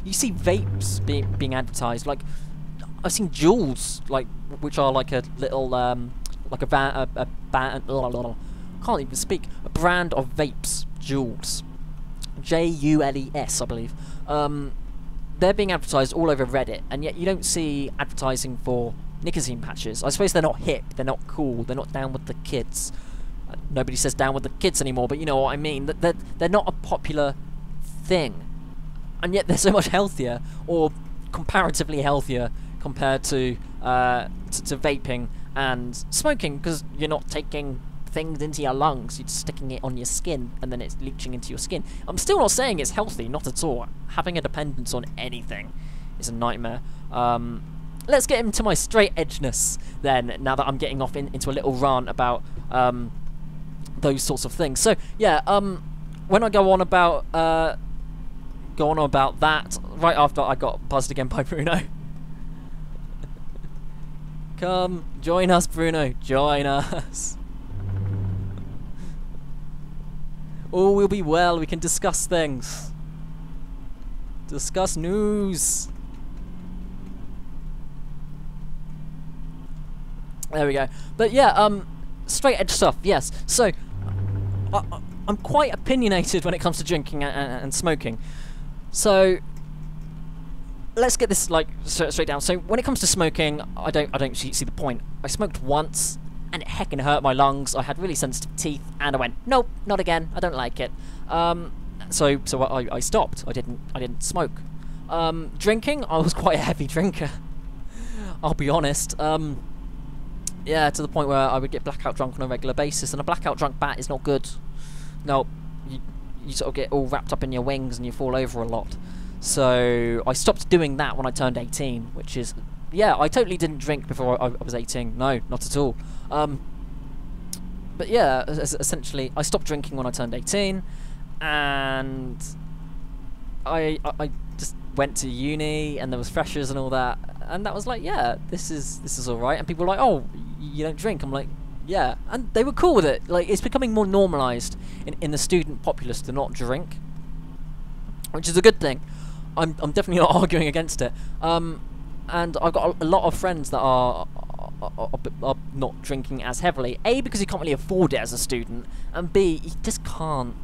S1: vapes being advertised. Like, I've seen Juuls, like, which are like a little like a can't even speak. A brand of vapes, Juuls, Jules, I believe. They're being advertised all over Reddit, and yet you don't see advertising for nicotine patches. I suppose they're not hip, they're not cool, they're not down with the kids. Nobody says down with the kids anymore, but you know what I mean. They're not a popular thing, and yet they're so much healthier, or comparatively healthier, compared to vaping and smoking, because you're not taking things into your lungs, you're just sticking it on your skin and then it's leaching into your skin. I'm still not saying it's healthy, not at all. Having a dependence on anything is a nightmare. Let's get into my straight edgeness then, now that I'm getting off into a little rant about those sorts of things. So yeah, when I go on about that right after I got buzzed again by Bruno. Come join us, Bruno, join us. All will be well, we can discuss things. Discuss news. There we go. But yeah, straight edge stuff, yes. So, I'm quite opinionated when it comes to drinking and smoking. So, let's get this like straight down. So, when it comes to smoking, I don't see the point. I smoked once, and it heckin' hurt my lungs. I had really sensitive teeth, and I went, nope, not again. I don't like it. So I stopped. I didn't smoke. Drinking, I was quite a heavy drinker. I'll be honest. Yeah, to the point where I would get blackout drunk on a regular basis, and a blackout drunk bat is not good. No, you sort of get all wrapped up in your wings and you fall over a lot. So I stopped doing that when I turned 18, which is, yeah, I totally didn't drink before I was 18. No, not at all. But yeah, essentially, I stopped drinking when I turned 18, and I just went to uni, and there was freshers and all that, and that was like, yeah, this is all right. And people were like, oh, you don't drink? I'm like, yeah, and they were cool with it. Like, it's becoming more normalised in the student populace to not drink, which is a good thing. I'm definitely not arguing against it. And I've got a lot of friends that are not drinking as heavily. A, because you can't really afford it as a student, and B, you just can't.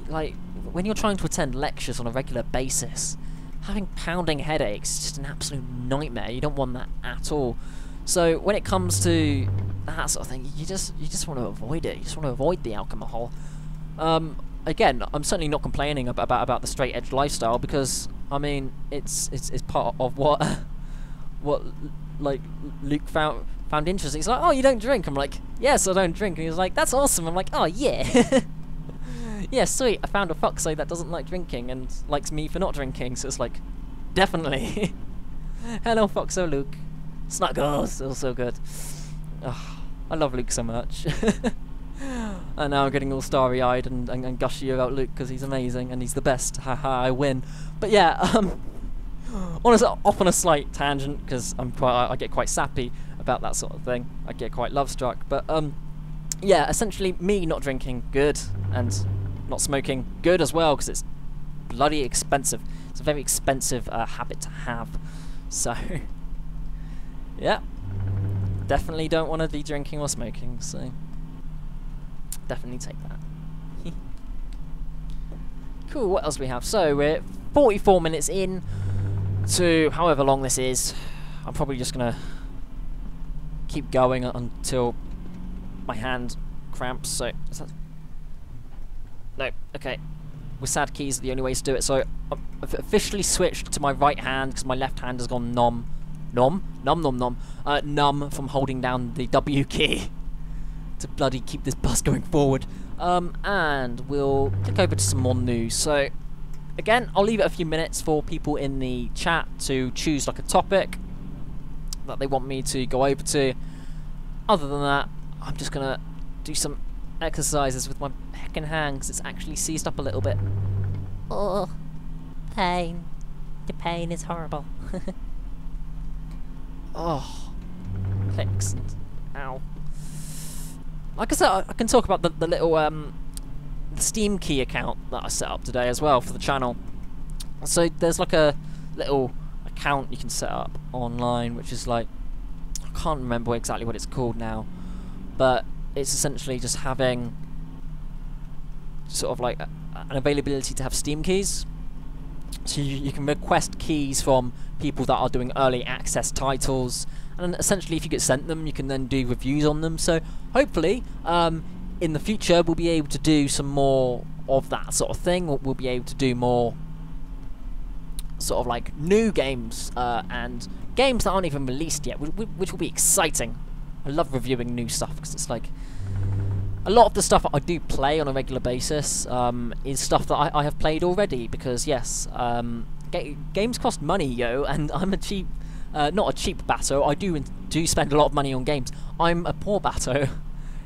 S1: Like, when you're trying to attend lectures on a regular basis, having pounding headaches is just an absolute nightmare. You don't want that at all. So when it comes to that sort of thing, you just want to avoid it. You just want to avoid the alcohol. Again, I'm certainly not complaining about the straight edge lifestyle, because I mean it's part of what like Luke found interesting. He's like, oh, you don't drink? I'm like, yes, I don't drink. And he was like, that's awesome. I'm like, oh yeah. Yeah, sweet, I found a foxo that doesn't like drinking and likes me for not drinking, so it's like, definitely. Hello Foxo Luke. Snuggles, all so good. Oh, I love Luke so much. And now I'm getting all starry-eyed and gushy about Luke because he's amazing and he's the best. Haha, I win. But yeah, honestly, off on a slight tangent, because I get quite sappy about that sort of thing. I get quite love-struck. But yeah, essentially me not drinking, good, and not smoking, good as well, because it's bloody expensive. It's a very expensive habit to have. So yeah, definitely don't want to be drinking or smoking, so definitely take that. Cool, what else do we have? So we're 44 minutes in to however long this is. I'm probably just gonna keep going until my hand cramps. So is that... No, okay. With sad keys are the only way to do it. So I've officially switched to my right hand because my left hand has gone numb from holding down the W key to bloody keep this bus going forward. And we'll click over to some more news. So again, I'll leave it a few minutes for people in the chat to choose like a topic that they want me to go over to. Other than that, I'm just gonna do some exercises with my heckin' hand because it's actually seized up a little bit. Oh, pain. The pain is horrible. Oh, clicks and ow. Like I said, I can talk about the little the Steam key account that I set up today as well for the channel. So there's like a little account you can set up online, which is like, I can't remember exactly what it's called now, but it's essentially just having sort of like an availability to have Steam keys. So you can request keys from people that are doing early access titles, and essentially if you get sent them, you can then do reviews on them. So hopefully in the future we'll be able to do some more of that sort of thing. We'll be able to do more sort of like new games and games that aren't even released yet, which will be exciting. I love reviewing new stuff because it's like, a lot of the stuff I do play on a regular basis is stuff that I have played already, because yes, games cost money, yo, and I'm a cheap, not a cheap batto. I do spend a lot of money on games. I'm a poor batto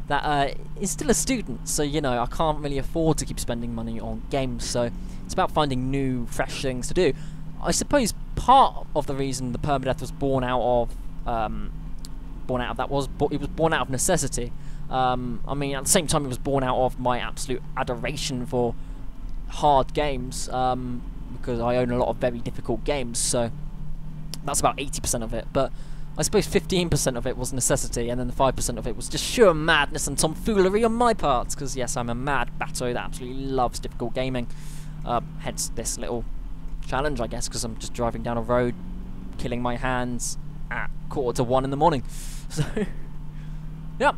S1: that is still a student, so you know I can't really afford to keep spending money on games. So it's about finding new, fresh things to do. I suppose part of the reason the permadeath was born out of that was it was born out of necessity. I mean, at the same time, it was born out of my absolute adoration for hard games, because I own a lot of very difficult games, so that's about 80% of it. But I suppose 15% of it was necessity, and then the 5% of it was just sheer madness and tomfoolery on my part, because yes, I'm a mad batto that absolutely loves difficult gaming. Hence this little challenge, I guess, because I'm just driving down a road, killing my hands at 1:45 in the morning. So, yep.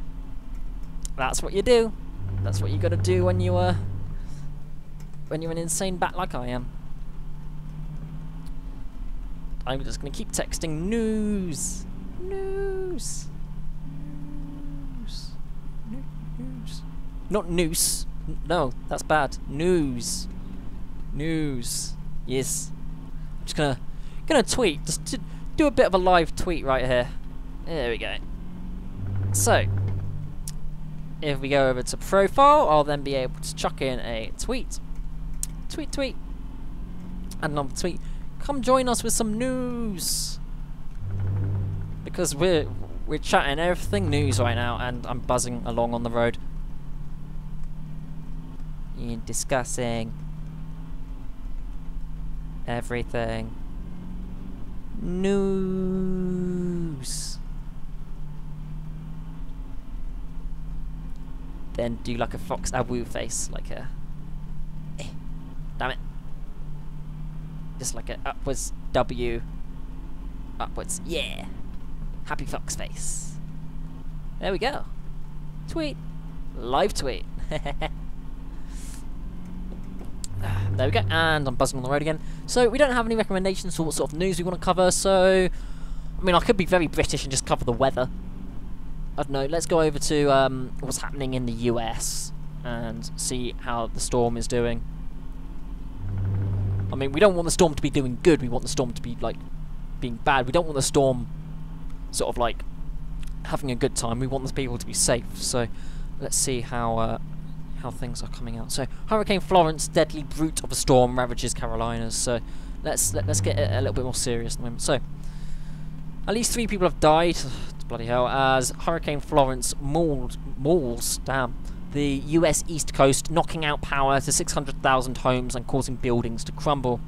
S1: That's what you do. That's what you gotta do when you're an insane bat like I am. I'm just gonna keep texting news. News. News. News. Not noose. No, that's bad. News. News. Yes. I'm just gonna tweet. Just do a bit of a live tweet right here. There we go. So, if we go over to profile, I'll then be able to chuck in a tweet. Tweet. And another tweet. Come join us with some news. Because we're chatting everything news right now, and I'm buzzing along on the road. And discussing everything. News. Then do like a Fox Abu face, like a damn it. Just like a upwards W. Upwards. Yeah. Happy fox face. There we go. Tweet. Live tweet. There we go. And I'm buzzing on the road again. So we don't have any recommendations for what sort of news we want to cover. So, I mean, I could be very British and just cover the weather. I don't know. Let's go over to what's happening in the US and see how the storm is doing. I mean, we don't want the storm to be doing good. We want the storm to be, like, being bad. We don't want the storm sort of, like, having a good time. We want the people to be safe. So, let's see how things are coming out. So, Hurricane Florence, deadly brute of a storm, ravages Carolinas. So, let's get a little bit more serious at the moment. So, at least 3 people have died. Bloody hell! As Hurricane Florence mauls the US East Coast, knocking out power to 600,000 homes and causing buildings to crumble.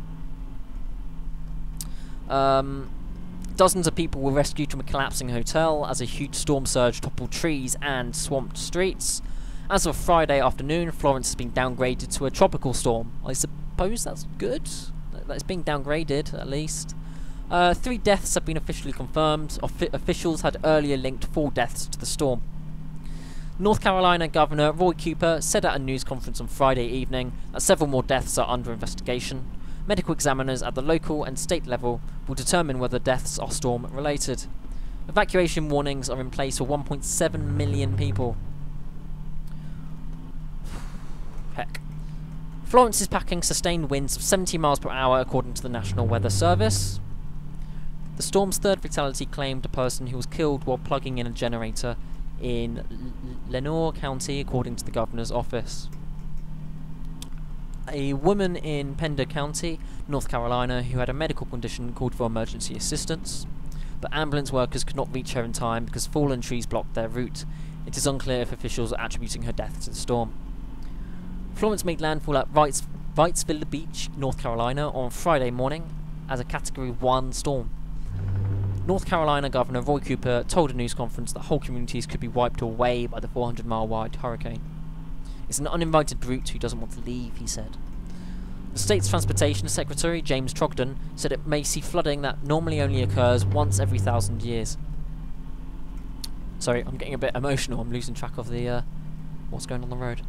S1: Dozens of people were rescued from a collapsing hotel as a huge storm surge toppled trees and swamped streets. As of Friday afternoon, Florence has been downgraded to a tropical storm. I suppose that's good. That's being downgraded, at least. 3 deaths have been officially confirmed. Officials had earlier linked 4 deaths to the storm. North Carolina Governor Roy Cooper said at a news conference on Friday evening that several more deaths are under investigation. Medical examiners at the local and state level will determine whether deaths are storm-related. Evacuation warnings are in place for 1.7 million people. Heck. Florence is packing sustained winds of 70 miles per hour according to the National Weather Service. The storm's 3rd fatality claimed a person who was killed while plugging in a generator in Lenoir County, according to the governor's office. A woman in Pender County, North Carolina, who had a medical condition called for emergency assistance, but ambulance workers could not reach her in time because fallen trees blocked their route. It is unclear if officials are attributing her death to the storm. Florence made landfall at Wrightsville Beach, North Carolina, on Friday morning as a Category 1 storm. North Carolina Governor Roy Cooper told a news conference that whole communities could be wiped away by the 400-mile-wide hurricane. It's an uninvited brute who doesn't want to leave, he said. The state's Transportation Secretary, James Trogdon, said it may see flooding that normally only occurs once every 1,000 years. Sorry, I'm getting a bit emotional. I'm losing track of the what's going on the road.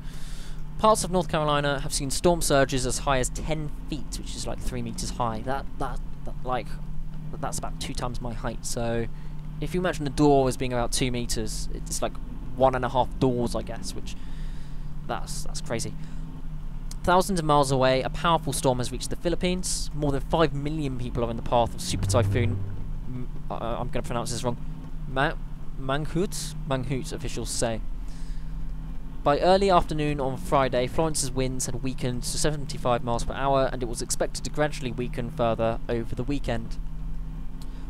S1: Parts of North Carolina have seen storm surges as high as 10 feet, which is like 3 meters high. That's about 2 times my height. So, if you imagine a door as being about 2 meters, it's like 1.5 doors, I guess. Which that's crazy. Thousands of miles away, a powerful storm has reached the Philippines. More than 5 million people are in the path of Super Typhoon. I'm going to pronounce this wrong. Mangkhut, officials say. By early afternoon on Friday, Florence's winds had weakened to 75 miles per hour, and it was expected to gradually weaken further over the weekend.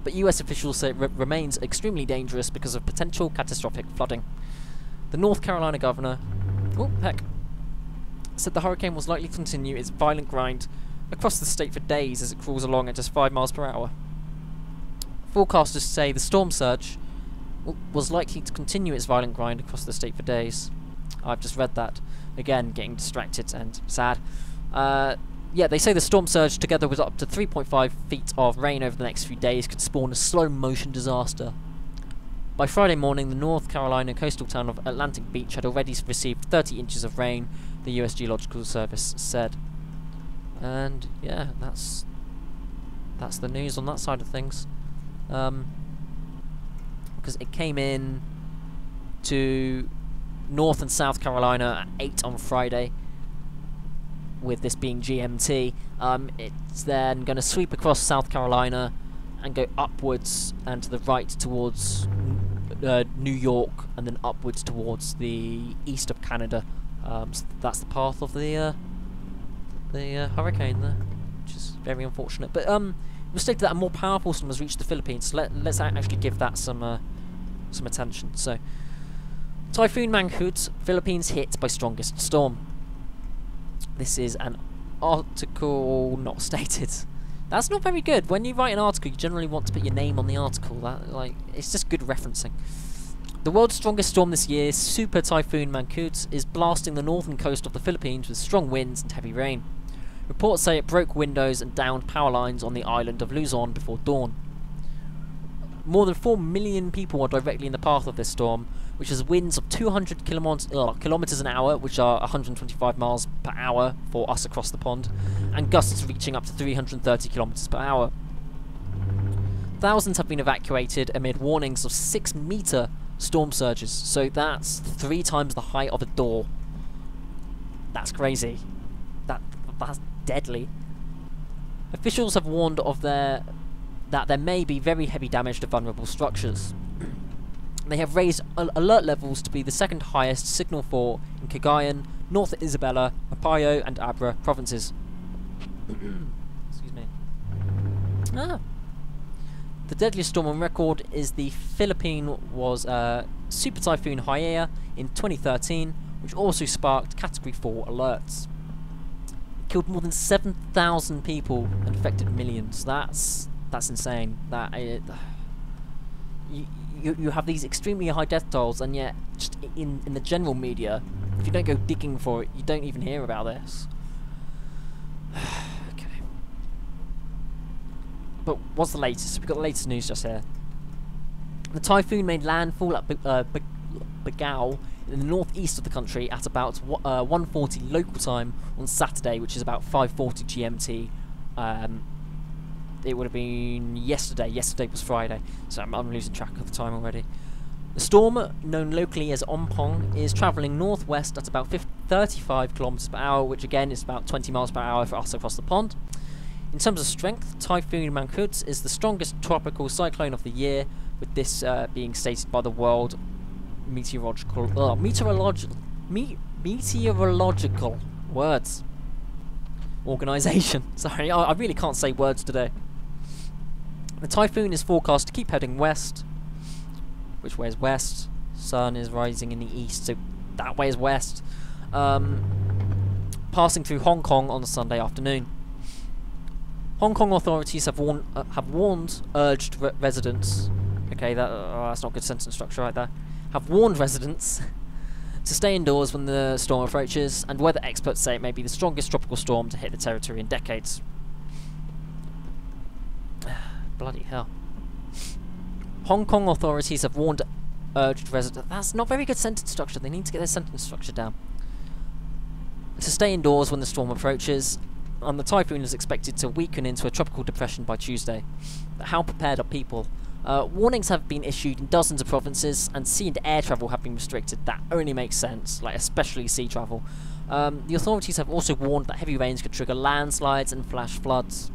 S1: But US officials say it remains extremely dangerous because of potential catastrophic flooding. The North Carolina governor said the hurricane was likely to continue its violent grind across the state for days as it crawls along at just 5 miles per hour. Forecasters say the storm surge was likely to continue its violent grind across the state for days. I've just read that. Again, getting distracted and sad. Yeah, they say the storm surge, together with up to 3.5 feet of rain over the next few days, could spawn a slow-motion disaster. By Friday morning, the North Carolina coastal town of Atlantic Beach had already received 30 inches of rain, the US Geological Service said. And, yeah, that's the news on that side of things. Because it came in to North and South Carolina at 8 on Friday, with this being GMT. It's then going to sweep across South Carolina and go upwards and to the right towards New York, and then upwards towards the east of Canada. So that's the path of the hurricane there, which is very unfortunate. But it was stated that a more powerful storm has reached the Philippines, so let's actually give that some attention. So, Typhoon Mangkhut, Philippines hit by strongest storm. This is an article not stated. That's not very good. When you write an article, you generally want to put your name on the article. It's just good referencing. The world's strongest storm this year, Super Typhoon Mangkhut, is blasting the northern coast of the Philippines with strong winds and heavy rain. Reports say it broke windows and downed power lines on the island of Luzon before dawn. More than 4 million people are directly in the path of this storm, which has winds of 200 kilometers an hour, which are 125 miles per hour for us across the pond, and gusts reaching up to 330 kilometers per hour. Thousands have been evacuated amid warnings of 6-meter storm surges, so that's 3 times the height of a door. That's crazy. That's deadly. Officials have warned of that there may be very heavy damage to vulnerable structures. They have raised alert levels to be the second highest signal for in Cagayan, North Isabela, Apayao and Abra provinces. Excuse me. The deadliest storm on record is the Philippine Super Typhoon Haiya in 2013, which also sparked Category 4 alerts. It killed more than 7,000 people and affected millions. That's insane. You have these extremely high death tolls, and yet just in the general media, if you don't go digging for it, you don't even hear about this. Okay. But what's the latest? We've got the latest news just here. The typhoon made landfall at Bagao in the northeast of the country at about 1:40 local time on Saturday, which is about 5:40 GMT. It would have been yesterday. Yesterday was Friday, so I'm losing track of the time already. The storm, known locally as Ompong, is travelling northwest at about 35 kilometers per hour, which again is about 20 miles per hour for us across the pond. In terms of strength, Typhoon Mangkhut is the strongest tropical cyclone of the year, with this being stated by the World Meteorological Organization. Sorry, I really can't say words today. The typhoon is forecast to keep heading west. Which way is west? Sun is rising in the east, so that way is west. Passing through Hong Kong on Sunday afternoon. Hong Kong authorities have urged residents. Okay, that's not good sentence structure right there. Have warned residents to stay indoors when the storm approaches, and weather experts say it may be the strongest tropical storm to hit the territory in decades. Bloody hell. Hong Kong authorities have urged residents... That's not very good sentence structure. They need to get their sentence structure down. To stay indoors when the storm approaches, and the typhoon is expected to weaken into a tropical depression by Tuesday. But how prepared are people? Warnings have been issued in dozens of provinces, and sea and air travel have been restricted. That only makes sense, like especially sea travel. The authorities have also warned that heavy rains could trigger landslides and flash floods.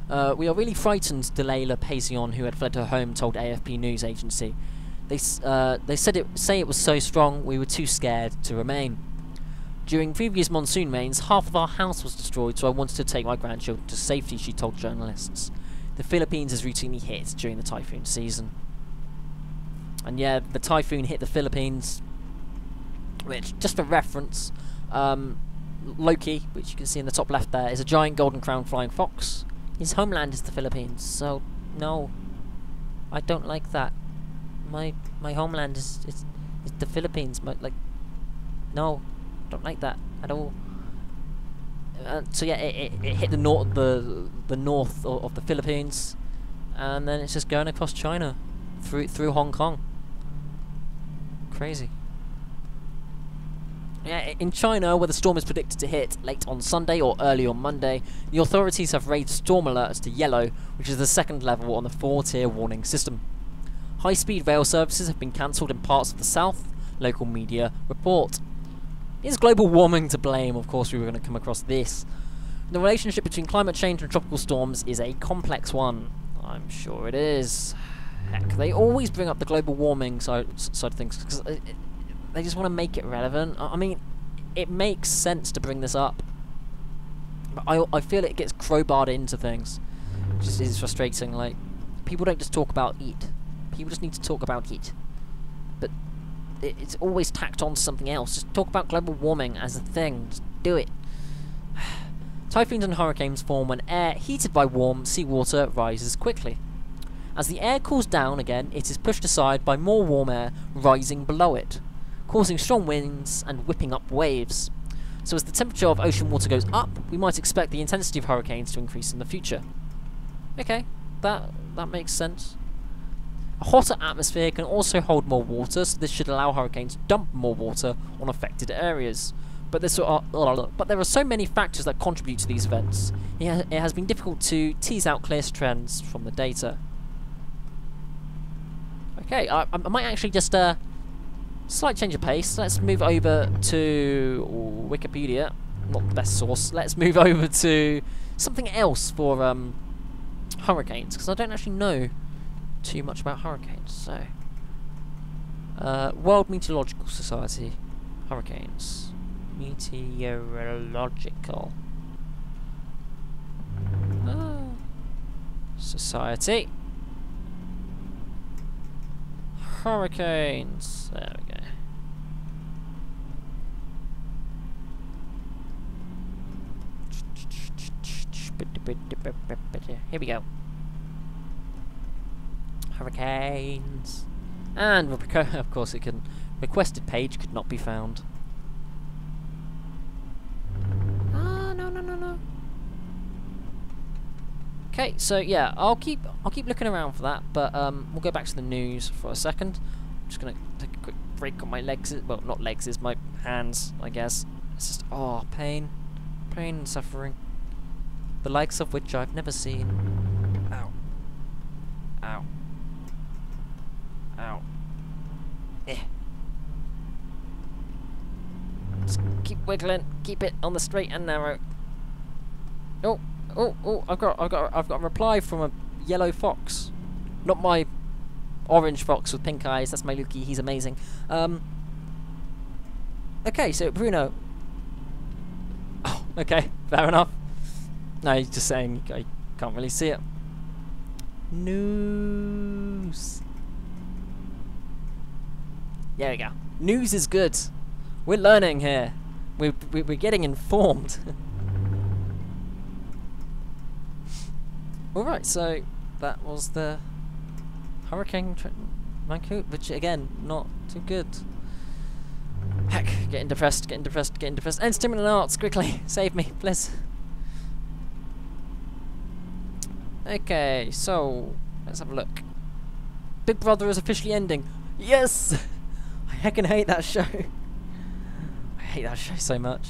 S1: We are really frightened, Delayla Pazion, who had fled her home, told AFP news agency. They say it was so strong we were too scared to remain. During previous monsoon rains, half of our house was destroyed, so I wanted to take my grandchildren to safety, she told journalists. The Philippines is routinely hit during the typhoon season. And yeah, the typhoon hit the Philippines, which, just for reference, Loki, which you can see in the top left there, is a giant golden crowned flying fox. His homeland is the Philippines, so no, I don't like that. My homeland is the Philippines. No, don't like that at all. So yeah, it hit the north of the Philippines, and then it's just going across China, through Hong Kong. Crazy. Yeah, in China, where the storm is predicted to hit late on Sunday or early on Monday, the authorities have raised storm alerts to yellow, which is the second level on the 4-tier warning system. High-speed rail services have been cancelled in parts of the south, local media report. Is global warming to blame? Of course we were going to come across this. The relationship between climate change and tropical storms is a complex one. I'm sure it is. Heck, they always bring up the global warming side of things, because they just want to make it relevant. I mean, it makes sense to bring this up, but I feel it gets crowbarred into things, which is frustrating. Like, people don't just talk about heat. People just need to talk about heat. But it's always tacked on to something else. Just talk about global warming as a thing. Just do it. Typhoons and hurricanes form when air heated by warm seawater rises quickly. As the air cools down again, it is pushed aside by more warm air rising below it, causing strong winds and whipping up waves. So as the temperature of ocean water goes up, we might expect the intensity of hurricanes to increase in the future. Okay, that makes sense. A hotter atmosphere can also hold more water, so this should allow hurricanes to dump more water on affected areas. But there are so many factors that contribute to these events. It has been difficult to tease out clear trends from the data. Okay, I might actually just slight change of pace. Let's move over to Wikipedia, not the best source. Let's move over to something else for hurricanes, because I don't actually know too much about hurricanes. So, World Meteorological Society, hurricanes, meteorological society, hurricanes. There we go. Here we go. Hurricanes. And of course it can. Requested page could not be found. Ah, no. Okay, so yeah, I'll keep looking around for that, but we'll go back to the news for a second. I'm just gonna take a quick break on my legs. Well, not legs, it's my hands, I guess. It's just pain and suffering, the likes of which I've never seen. Ow. Ow. Ow. Just keep wiggling, keep it on the straight and narrow. Oh, I've got a reply from a yellow fox. Not my orange fox with pink eyes, that's my Lukey, he's amazing. Okay, so Bruno. Oh, okay, fair enough. No, he's just saying I can't really see it. News. There we go. News is good. We're learning here. We're getting informed. Alright, so that was the Hurricane Mancoot, which again, not too good. Heck, getting depressed. And stimulant arts, quickly, save me, please. Okay, so let's have a look. Big Brother is officially ending. Yes! I heckin' hate that show. I hate that show so much.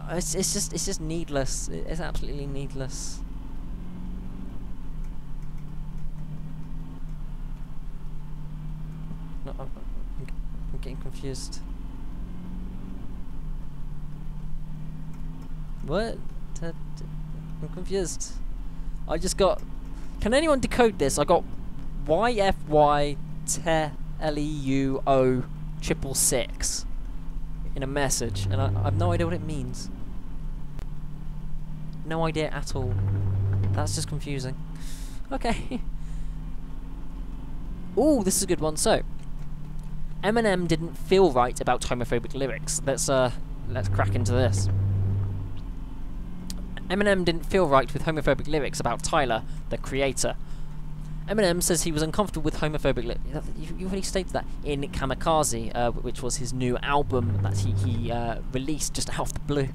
S1: It's just needless. It's absolutely needless. No, I'm getting confused. What? I'm confused. I just got. Can anyone decode this? I got YFY TELEUO 666 in a message, and I have no idea what it means. No idea at all. That's just confusing. Okay. Ooh, this is a good one. So, Eminem didn't feel right about homophobic lyrics. Let's crack into this. Eminem didn't feel right with homophobic lyrics about Tyler, the creator. Eminem says he was uncomfortable with homophobic lyrics. You already stated that in Kamikaze, which was his new album that he released just out of the blue.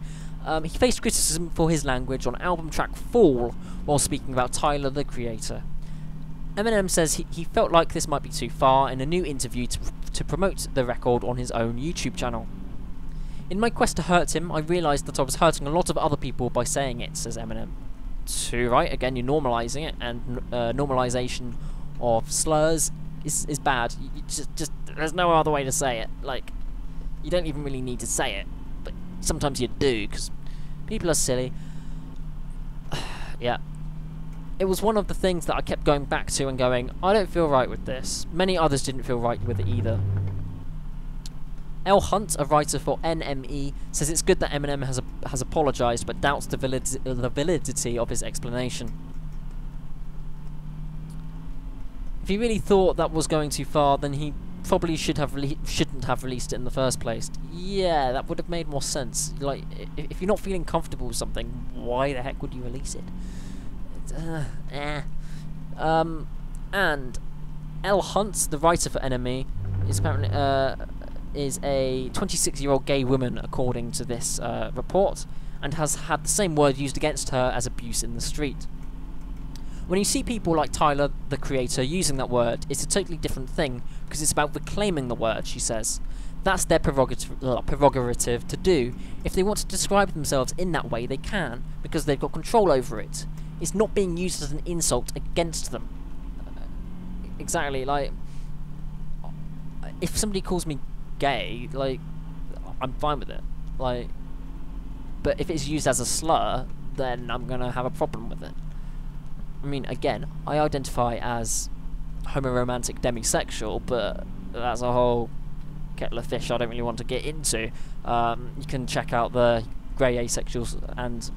S1: He faced criticism for his language on album track Fall while speaking about Tyler, the creator. Eminem says he felt like this might be too far in a new interview to promote the record on his own YouTube channel. In my quest to hurt him, I realised that I was hurting a lot of other people by saying it, says Eminem. Too right, again, you're normalising it, and normalisation of slurs is bad. You just there's no other way to say it. Like, you don't even really need to say it, but sometimes you do, because people are silly. Yeah. It was one of the things that I kept going back to and going, I don't feel right with this. Many others didn't feel right with it either. L. Hunt, a writer for NME, says it's good that Eminem has apologised, but doubts the validity of his explanation. If he really thought that was going too far, then he probably shouldn't have released it in the first place. Yeah, that would have made more sense. Like, if you're not feeling comfortable with something, why the heck would you release it? And L. Hunt, the writer for NME, is apparently is a 26-year-old gay woman, according to this report, and has had the same word used against her as abuse in the street. When you see people like Tyler, the creator, using that word, it's a totally different thing, because it's about reclaiming the word, she says. That's their prerogative to do. If they want to describe themselves in that way, they can, because they've got control over it. It's not being used as an insult against them. Exactly, like, if somebody calls me gay, like, I'm fine with it. Like, but if it's used as a slur, then I'm gonna have a problem with it. I mean, again, I identify as homoromantic demisexual, but that's a whole kettle of fish I don't really want to get into. You can check out the grey asexuals and...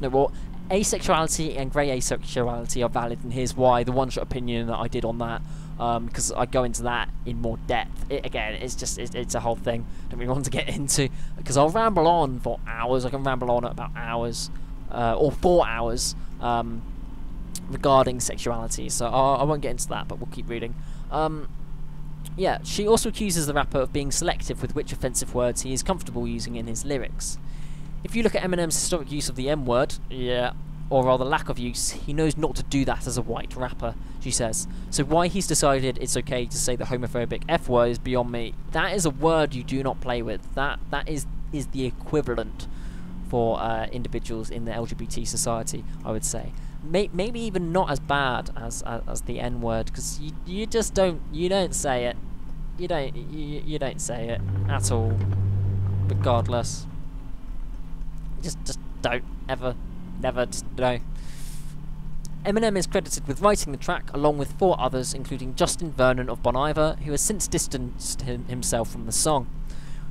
S1: No, well, asexuality and grey asexuality are valid, and here's why, the one-shot opinion that I did on that, because I go into that in more depth. Again, it's a whole thing I don't really want to get into, because I'll ramble on for hours. I can ramble on about hours, or 4 hours, regarding sexuality, so I won't get into that, but we'll keep reading. Yeah, she also accuses the rapper of being selective with which offensive words he is comfortable using in his lyrics. If you look at Eminem's historic use of the M-word, yeah, or rather lack of use, he knows not to do that as a white rapper, she says. So why he's decided it's okay to say the homophobic F-word is beyond me. That is a word you do not play with. That is the equivalent for individuals in the LGBT society, I would say. Maybe even not as bad as the N-word, because you just don't say it. You don't say it at all. Regardless, just don't ever, never, just no. Eminem is credited with writing the track along with 4 others, including Justin Vernon of Bon Iver, who has since distanced himself from the song.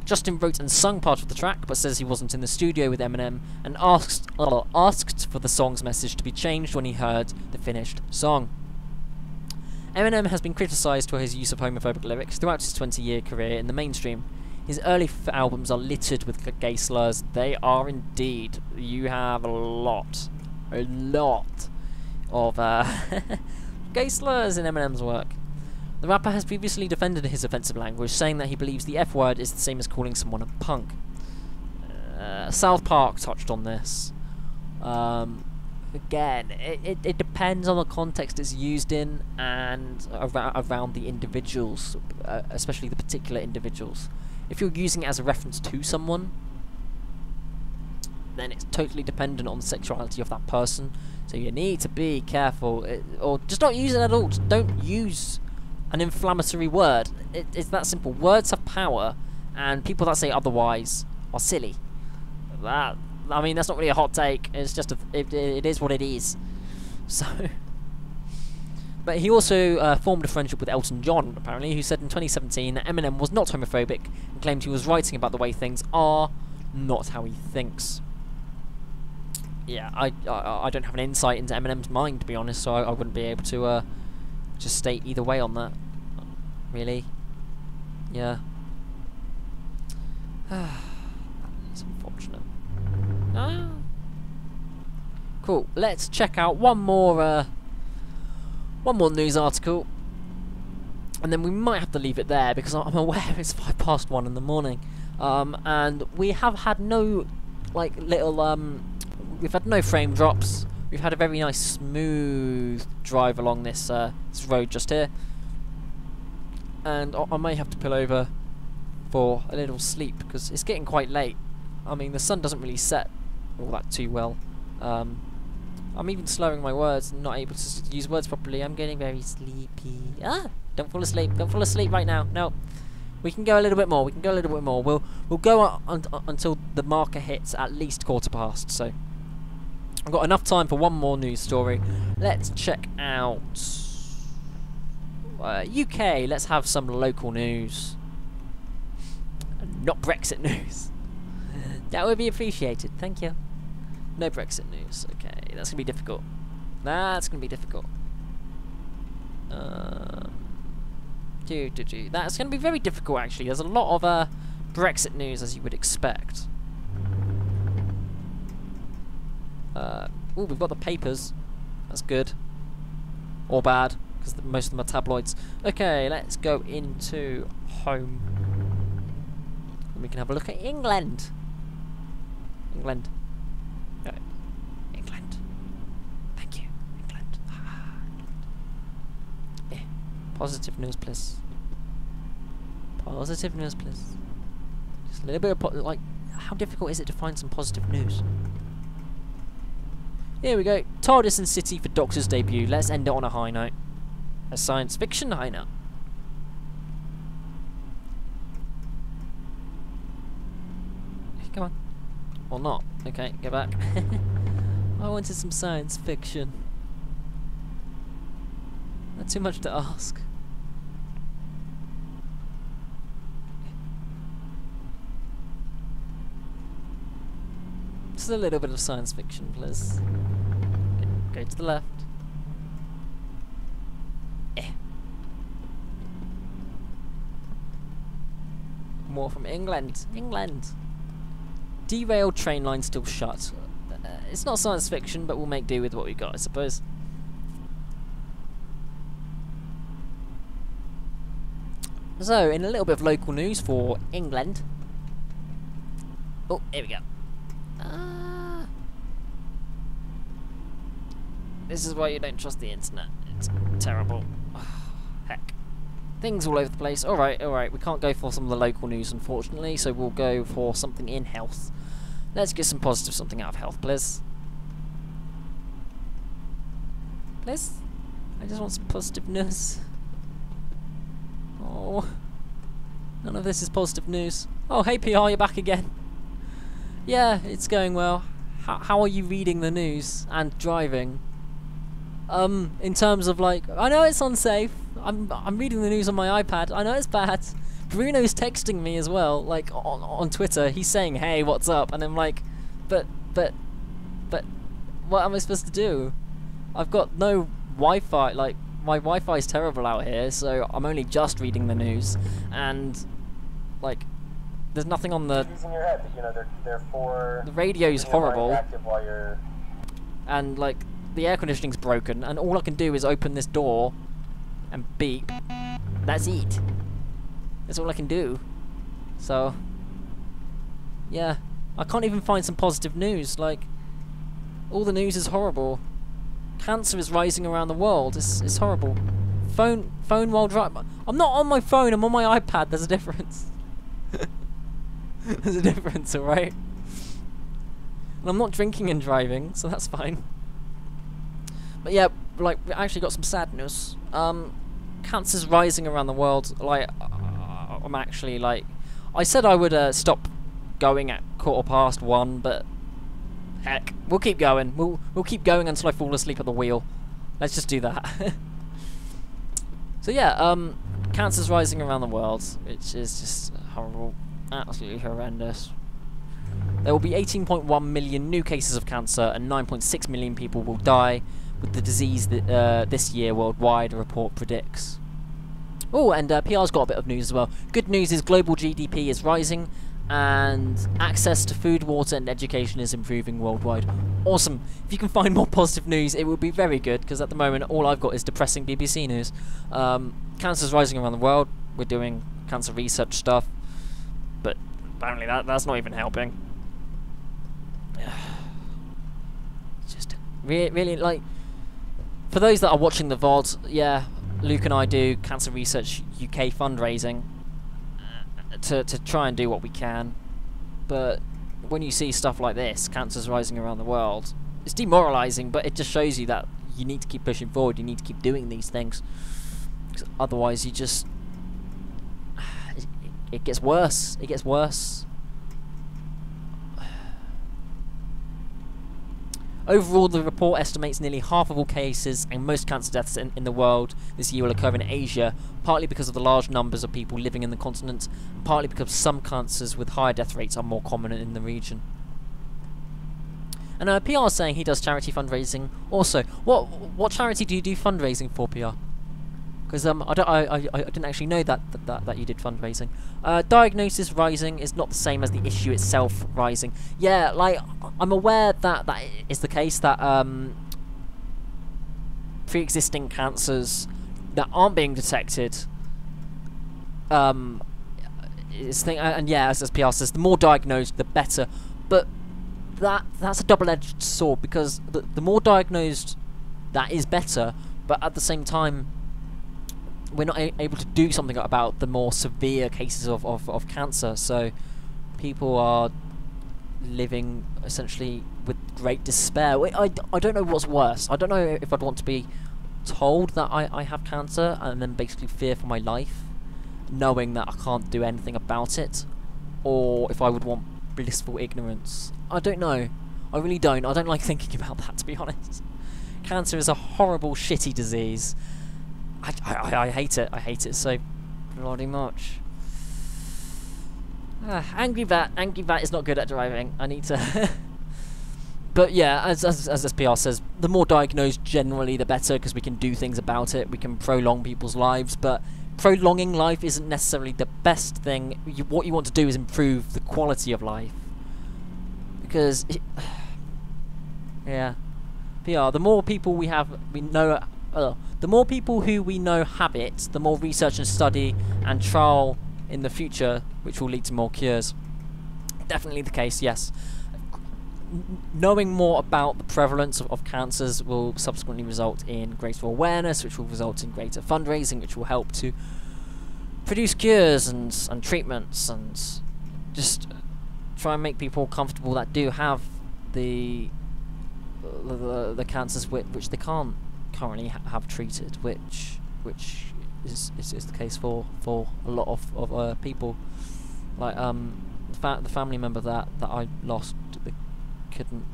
S1: Justin wrote and sung part of the track, but says he wasn't in the studio with Eminem, and asked for the song's message to be changed when he heard the finished song. Eminem has been criticised for his use of homophobic lyrics throughout his 20-year career in the mainstream. His early albums are littered with gay slurs. They are indeed. You have a lot of gay slurs in Eminem's work. The rapper has previously defended his offensive language, saying that he believes the F-word is the same as calling someone a punk. South Park touched on this. Again, it depends on the context it's used in and around the individuals, especially the particular individuals. If you're using it as a reference to someone, then it's totally dependent on the sexuality of that person. So you need to be careful, or just not use it at all. Just don't use an inflammatory word. It's that simple. Words have power, and people that say otherwise are silly. I mean, that's not really a hot take. It's just it is what it is. So, but he also formed a friendship with Elton John, apparently, who said in 2017 that Eminem was not homophobic and claimed he was writing about the way things are, not how he thinks. Yeah, I don't have an insight into Eminem's mind, to be honest, so I wouldn't be able to just state either way on that. Really? Yeah. It's unfortunate. Cool. Let's check out one more news article, and then we might have to leave it there because I'm aware it's 1:05 in the morning, and we have had no we've had no frame drops. We've had a very nice smooth drive along this road just here, and I may have to pull over for a little sleep because it's getting quite late. I mean, the sun doesn't really set all that too well. I'm even slurring my words and not able to use words properly. I'm getting very sleepy. Don't fall asleep. Don't fall asleep right now. No. We can go a little bit more. We can go a little bit more. We'll go until the marker hits at least 1:15. So I've got enough time for one more news story. Let's check out UK. Let's have some local news. Not Brexit news. That would be appreciated. Thank you. No Brexit news. Okay, that's gonna be difficult. That's gonna be difficult. That's gonna be very difficult, actually. There's a lot of Brexit news, as you would expect. Oh, we've got the papers. That's good. Or bad, because most of them are tabloids. Okay, let's go into home. And we can have a look at England. England. England. Thank you, England. Positive news, please. Positive news, please. Just a little bit of like, how difficult is it to find some positive news? Here we go. TARDIS and City for Doctor's debut. Let's end it on a high note. A science fiction high note. Come on. Or not. Okay, go back. I wanted some science fiction. Not too much to ask. Just a little bit of science fiction, please. Go to the left. More from England. England. Derailed train line still shut. It's not science fiction, but we'll make do with what we got, I suppose. So, in a little bit of local news for England. Oh, here we go. This is why you don't trust the internet. It's terrible. Heck. Things all over the place. Alright, alright. We can't go for some of the local news, unfortunately, so we'll go for something in health. Let's get some positive something out of health, please. Please? I just want some positive news. Oh. None of this is positive news. Oh, hey PR, you're back again. Yeah, it's going well. How are you reading the news and driving? In terms of like, I know it's unsafe. I'm reading the news on my iPad. I know it's bad. Bruno's texting me as well, like on Twitter. He's saying, "Hey, what's up?" And I'm like, but, what am I supposed to do? I've got no Wi-Fi. Like, my Wi-Fi is terrible out here, so I'm only just reading the news, and like, there's nothing on the.
S2: Using your head, you know, they're for.
S1: The radio's horrible.
S2: Active while you're.
S1: And like, the air conditioning's broken, and all I can do is open this door and beep. That's it. That's all I can do. So, yeah, I can't even find some positive news. Like, all the news is horrible. Cancer is rising around the world. It's horrible. Phone while driving. I'm not on my phone. I'm on my iPad. There's a difference. There's a difference, all right. And I'm not drinking and driving, so that's fine. But yeah, like, we actually got some sad news. Cancer's rising around the world. Like, I'm actually, like, I said I would stop going at 1:15, but heck, we'll keep going. We'll keep going until I fall asleep at the wheel. Let's just do that. So yeah, cancer's rising around the world, which is just horrible, absolutely horrendous. There will be 18.1 million new cases of cancer, and 9.6 million people will die with the disease this year worldwide, a report predicts. Oh, and PR's got a bit of news as well. Good news is global GDP is rising, and access to food, water, and education is improving worldwide. Awesome. If you can find more positive news, it would be very good, because at the moment, all I've got is depressing BBC news. Cancer's rising around the world. We're doing cancer research stuff, but apparently that's not even helping. It's just really, like, for those that are watching the VOD, yeah, Luke and I do Cancer Research UK fundraising to try and do what we can, but when you see stuff like this, cancer's rising around the world, it's demoralising, but it just shows you that you need to keep pushing forward, you need to keep doing these things, because otherwise you just, it gets worse, it gets worse. Overall, the report estimates nearly half of all cases and most cancer deaths in the world this year will occur in Asia, partly because of the large numbers of people living in the continent, and partly because some cancers with higher death rates are more common in the region. And PR is saying he does charity fundraising. Also, what charity do you do fundraising for, PR? Because I didn't actually know that you did fundraising. Diagnosis rising is not the same as the issue itself rising. Yeah, like, I'm aware that is the case, that pre-existing cancers that aren't being detected it's thing, and yeah, as PR says, the more diagnosed, the better. But that's a double-edged sword, because the more diagnosed, that is better. But at the same time, we're not able to do something about the more severe cases of cancer. So people are living essentially with great despair. I don't know what's worse. I don't know if I'd want to be told that I have cancer and then basically fear for my life, knowing that I can't do anything about it, or if I would want blissful ignorance. I don't know. I really don't. I don't like thinking about that, to be honest. Cancer is a horrible, shitty disease. I hate it. I hate it so bloody much. Angry Vat is not good at driving. I need to... But yeah, as SPR says, the more diagnosed generally the better, because we can do things about it. We can prolong people's lives, but prolonging life isn't necessarily the best thing. What you want to do is improve the quality of life. Because... yeah. PR, the more people we know... the more people who we know have it, the more research and study and trial in the future, which will lead to more cures. Definitely the case, yes. Knowing more about the prevalence of cancers will subsequently result in greater awareness, which will result in greater fundraising, which will help to produce cures and treatments, and just try and make people comfortable that do have the cancers which they can't currently have treated, which is the case for a lot of people. Like the family member that I lost, they couldn't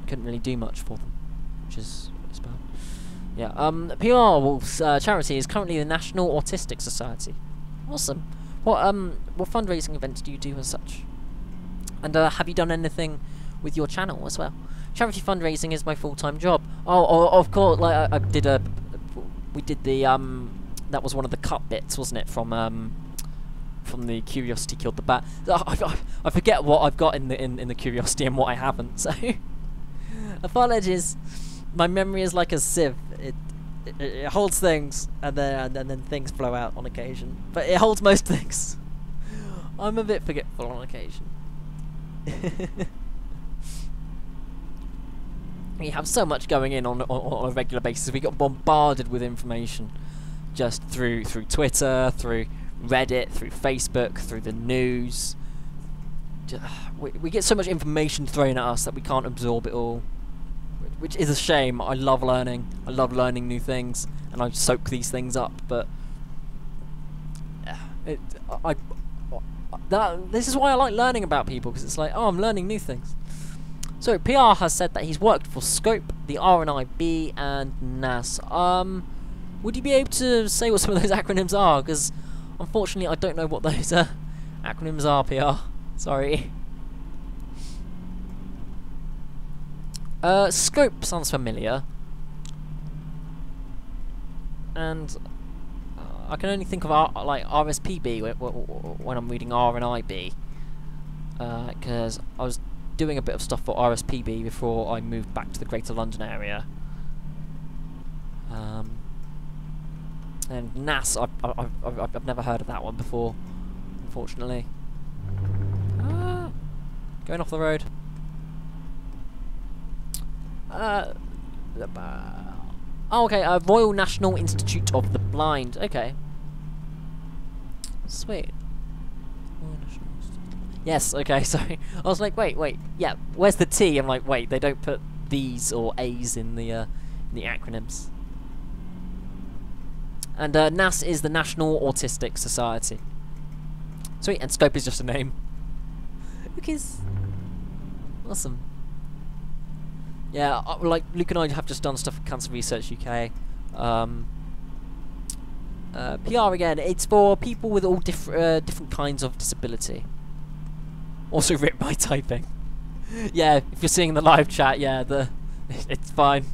S1: really do much for them, which is bad. Yeah. PR charity is currently the National Autistic Society. Awesome. What fundraising events do you do as such? And have you done anything with your channel as well? Charity fundraising is my full-time job. Oh, of course. Like we did the that was one of the cut bits, wasn't it, from the Curiosity Killed the Bat. I forget what I've got in the Curiosity and what I haven't. So apologies. My memory is like a sieve. It holds things, and then things flow out on occasion. But it holds most things. I'm a bit forgetful on occasion. We have so much going in on a regular basis. We got bombarded with information just through Twitter, through Reddit, through Facebook, through the news. We get so much information thrown at us that we can't absorb it all, which is a shame. I love learning. I love learning new things, and I soak these things up. But this is why I like learning about people, because it's like, oh, I'm learning new things. So PR has said that he's worked for Scope, the RNIB, and NAS. Would you be able to say what some of those acronyms are? Because unfortunately, I don't know what those acronyms are. PR, sorry. Scope sounds familiar, and I can only think of like RSPB when I'm reading RNIB, because I was doing a bit of stuff for RSPB before I moved back to the Greater London area. And NAS, I've never heard of that one before, unfortunately. Going off the road. Oh, okay, Royal National Institute of the Blind. Okay. Sweet. Yes, okay, sorry. I was like, wait, yeah, where's the T? I'm like, wait, they don't put these or A's in the acronyms. And NAS is the National Autistic Society. Sweet, and Scope is just a name. Okay, awesome. Yeah, like Luke and I have just done stuff for Cancer Research UK. PR again, it's for people with all different kinds of disability. Also written by typing. Yeah, if you're seeing the live chat, yeah, it's fine.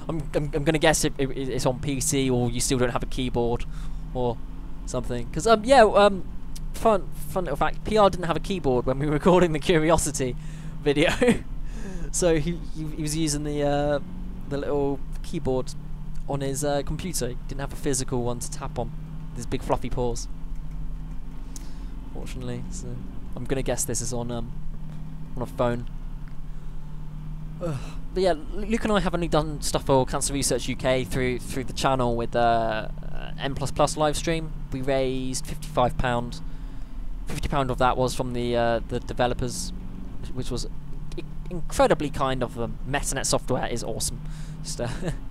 S1: I'm gonna guess it's on PC, or you still don't have a keyboard or something. Because fun little fact, PR didn't have a keyboard when we were recording the Curiosity video. So he was using the little keyboard on his computer. He didn't have a physical one to tap on with his big fluffy paws. unfortunately. So I'm gonna guess this is on a phone. But yeah, Luke and I have only done stuff for Cancer Research UK through the channel with M++ live stream. We raised £55. £50 of that was from the developers, which was incredibly kind of them. MetaNet software is awesome. Just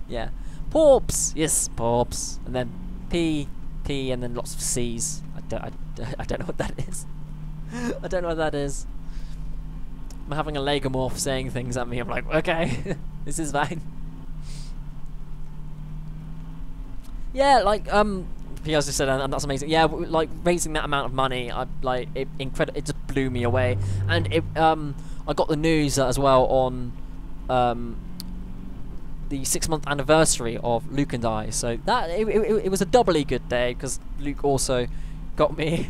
S1: yeah, Porps, yes, Porps, and then P, and then lots of C's. I don't know what that is. I don't know what that is. I'm having a Legomorph saying things at me. I'm like, okay, this is fine. Yeah, like Piaz just said, and that's amazing. Yeah, like raising that amount of money, it just blew me away. And I got the news as well on the 6-month anniversary of Luke and I. So that it was a doubly good day because Luke also got me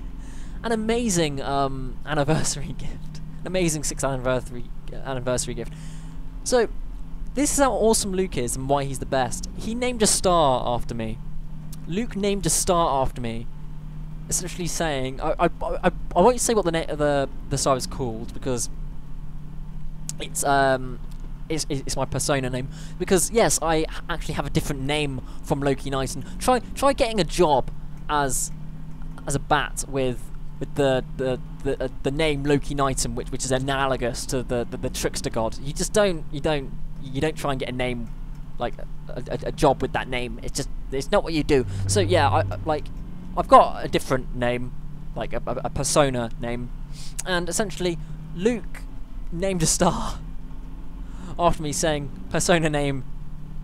S1: an amazing anniversary gift, an amazing 6th anniversary gift. So this is how awesome Luke is and why he's the best. He named a star after me. Luke named a star after me, essentially saying, I won't say what the star is called because it's my persona name. Because yes, I actually have a different name from Loki Knighton. Try getting a job as a bat with the name Loki Knighton, which is analogous to the trickster god. You don't try and get a name like a job with that name. It's not what you do. So yeah, I've got a different name, like a persona name, and essentially Luke named a star after me, saying persona name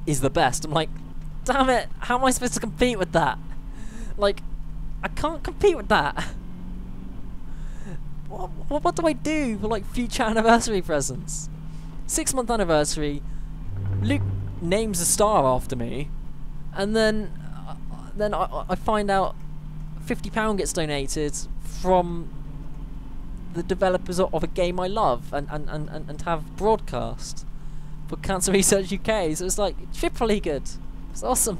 S1: is the best. I'm like, damn it, how am I supposed to compete with that? Like, I can't compete with that. What do I do for like future anniversary presents? 6-month anniversary, Luke names a star after me, and then I find out £50 gets donated from the developers of a game I love and have broadcast for Cancer Research UK. So it's like triply good. It's awesome.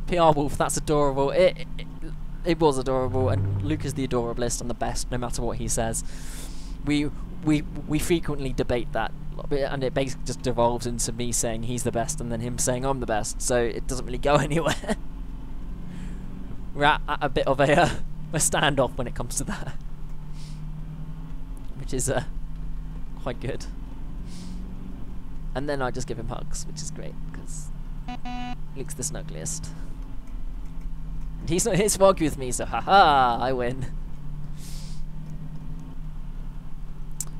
S1: PR Wolf, that's adorable. It was adorable, and Luke is the adorablest and the best, no matter what he says. We frequently debate that, and it basically just devolves into me saying he's the best and then him saying I'm the best, so it doesn't really go anywhere. We're at a bit of a standoff when it comes to that, which is quite good. And then I just give him hugs, which is great, because Luke's the snuggliest. And he's not here to argue with me, so haha, I win.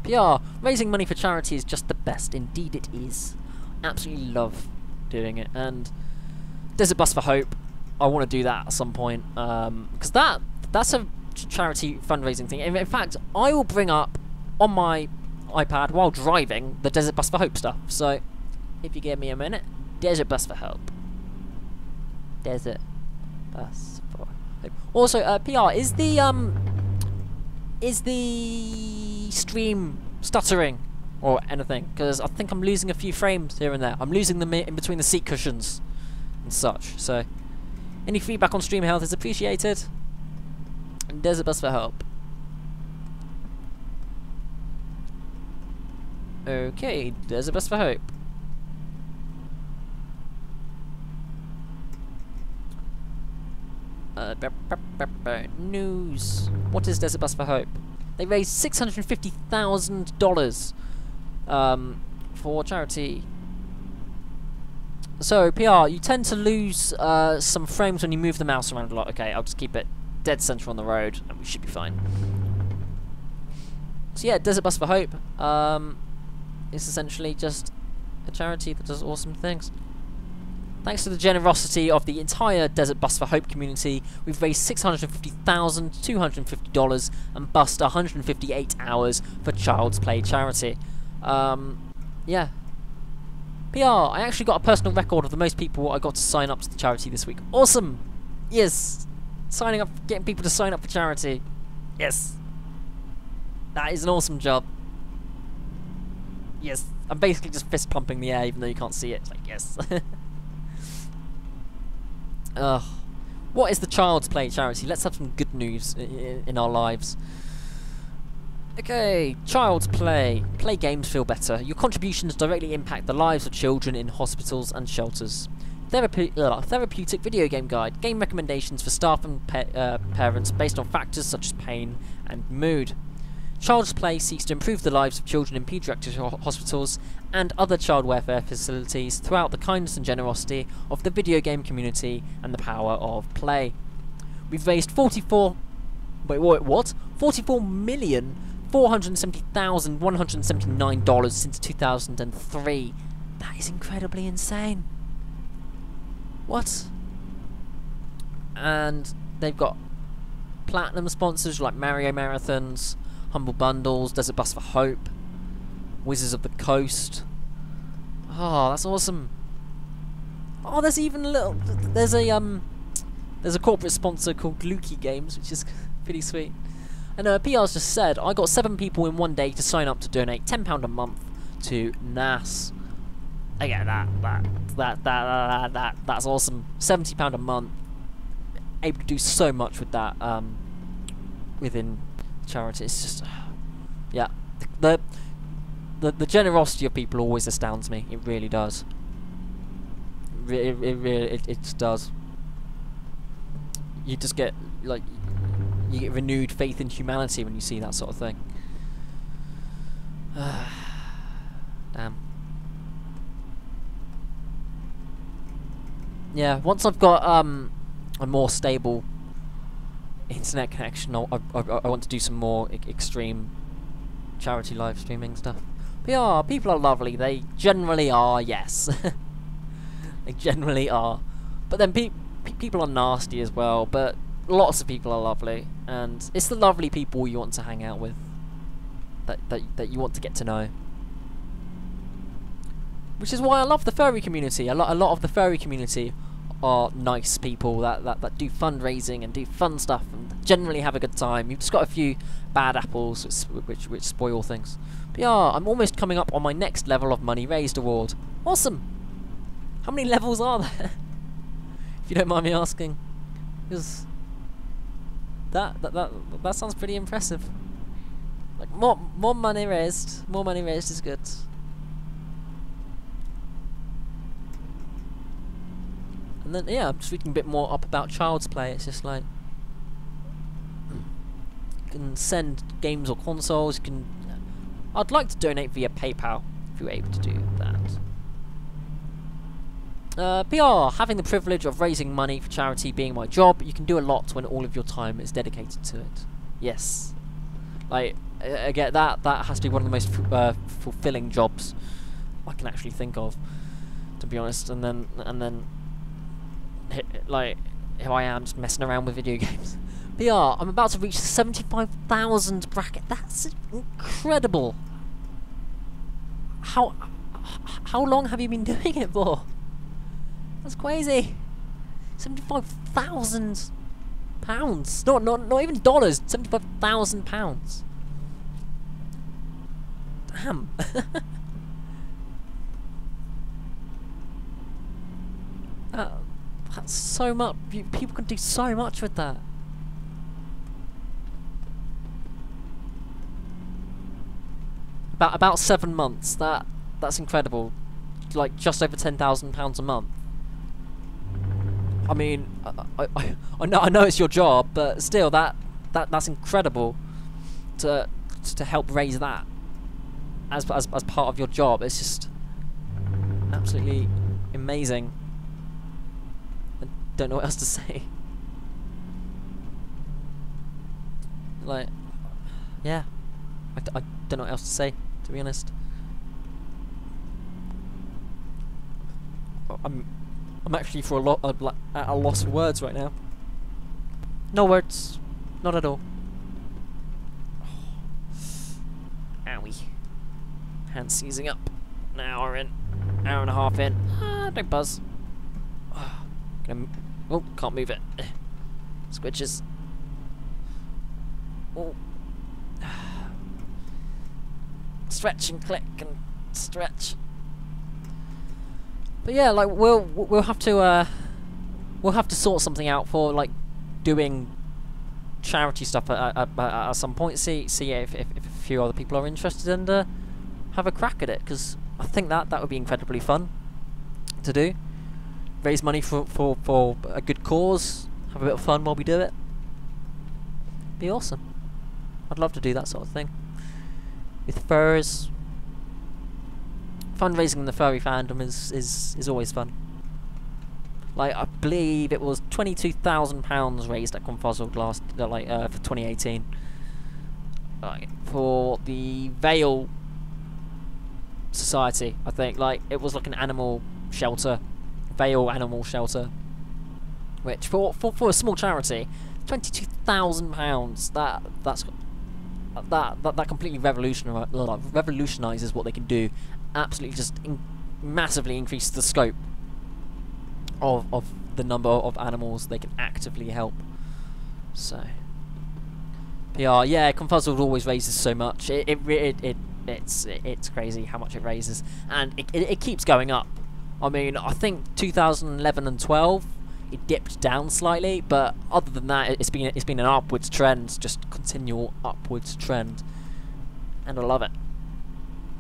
S1: PR, raising money for charity is just the best. Indeed it is. Absolutely love doing it. And Desert Bus for Hope, I want to do that at some point, because that's a charity fundraising thing. In fact, I will bring up on my iPad while driving the Desert Bus for Hope stuff. So if you give me a minute, Desert Bus for Hope. Desert Bus for Hope. Also, PR, is the stream stuttering or anything? Because I think I'm losing a few frames here and there. I'm losing them in between the seat cushions and such. So any feedback on stream health is appreciated. And Desert Bus for Help. Okay, Desert Bus for Hope. News. What is Desert Bus for Hope? They raised $650,000 for charity. So, PR, you tend to lose some frames when you move the mouse around a lot. Okay, I'll just keep it dead center on the road, and we should be fine. So yeah, Desert Bus for Hope is essentially just a charity that does awesome things. Thanks to the generosity of the entire Desert Bus for Hope community, we've raised $650,250 and bussed 158 hours for Child's Play charity. Yeah. PR, I actually got a personal record of the most people I got to sign up to the charity this week. Awesome! Yes! Signing up, getting people to sign up for charity. Yes! That is an awesome job. Yes! I'm basically just fist pumping the air even though you can't see it. It's like, yes. Ugh. What is the Child's Play charity? Let's have some good news in our lives. Okay, Child's Play. Play games, feel better. Your contributions directly impact the lives of children in hospitals and shelters. Therapeutic video game guide. Game recommendations for staff and parents based on factors such as pain and mood. Child's Play seeks to improve the lives of children in paediatric hospitals and other child welfare facilities throughout the kindness and generosity of the video game community and the power of play. We've raised $44,470,179 since 2003. That is incredibly insane. What? And they've got platinum sponsors like Mario Marathons, Humble Bundles, Desert Bus for Hope, Wizards of the Coast. Oh, that's awesome. Oh, there's even a little... There's a corporate sponsor called Geeky Games, which is pretty sweet. And PR's just said, I got 7 people in one day to sign up to donate £10 a month to NAS. Again, that's awesome. £70 a month. Able to do so much with that within charity. It's just, yeah. The generosity of people always astounds me. It really does. It just does. You just get like you get renewed faith in humanity when you see that sort of thing. Damn. Yeah, once I've got a more stable internet connection, I want to do some more extreme charity live streaming stuff. But yeah, people are lovely. They generally are, yes. They generally are. But then people are nasty as well. But lots of people are lovely, and it's the lovely people you want to hang out with. That you want to get to know. Which is why I love the furry community. A lot of the furry community are nice people that do fundraising and do fun stuff and generally have a good time. You've just got a few bad apples which spoil things. But yeah, I'm almost coming up on my next level of money raised award. Awesome! How many levels are there? If you don't mind me asking. Because that sounds pretty impressive. Like more money raised. More money raised is good. And then, yeah, I'm just reading a bit more up about Child's Play. It's just like, you can send games or consoles. You can. I'd like to donate via PayPal if you're able to do that. PR, having the privilege of raising money for charity being my job, you can do a lot when all of your time is dedicated to it. Yes, like I get that. That has to be one of the most fulfilling jobs I can actually think of, to be honest. And then. Like, here I am just messing around with video games. But yeah, I'm about to reach the 75,000 bracket. That's incredible. How long have you been doing it for? That's crazy. 75,000 pounds. Not even dollars. 75,000 pounds. Damn. That's so much. People can do so much with that. About 7 months. That's incredible. Like just over £10,000 a month. I mean, I know it's your job, but still, that's incredible. To help raise that as part of your job. It's just absolutely amazing. Don't know what else to say. Like, yeah, I don't know what else to say, to be honest. I'm actually at a loss for words right now. No words, not at all. Owie, hand seizing up. An hour in, hour and a half in. Don't buzz. Oh, can't move it. Squidges. Oh. Stretch and click and stretch. But yeah, like we'll have to we'll have to sort something out for like doing charity stuff at some point. See if a few other people are interested, and have a crack at it, because I think that would be incredibly fun to do. Raise money for a good cause. Have a bit of fun while we do it. Be awesome. I'd love to do that sort of thing with furs. Fundraising in the furry fandom is always fun. Like, I believe it was £22,000 raised at Confuzzled last, for 2018. For the Vale Society, I think. Like, it was like an animal shelter, Vale Animal Shelter, which for a small charity, £22,000. That completely revolutionises what they can do. Absolutely, just massively increases the scope of the number of animals they can actively help. So PR, yeah, Confuzzled always raises so much. It's crazy how much it raises, and it keeps going up. I mean, I think 2011 and 12 it dipped down slightly, but other than that, it's been an upwards trend, just continual upwards trend, and I love it.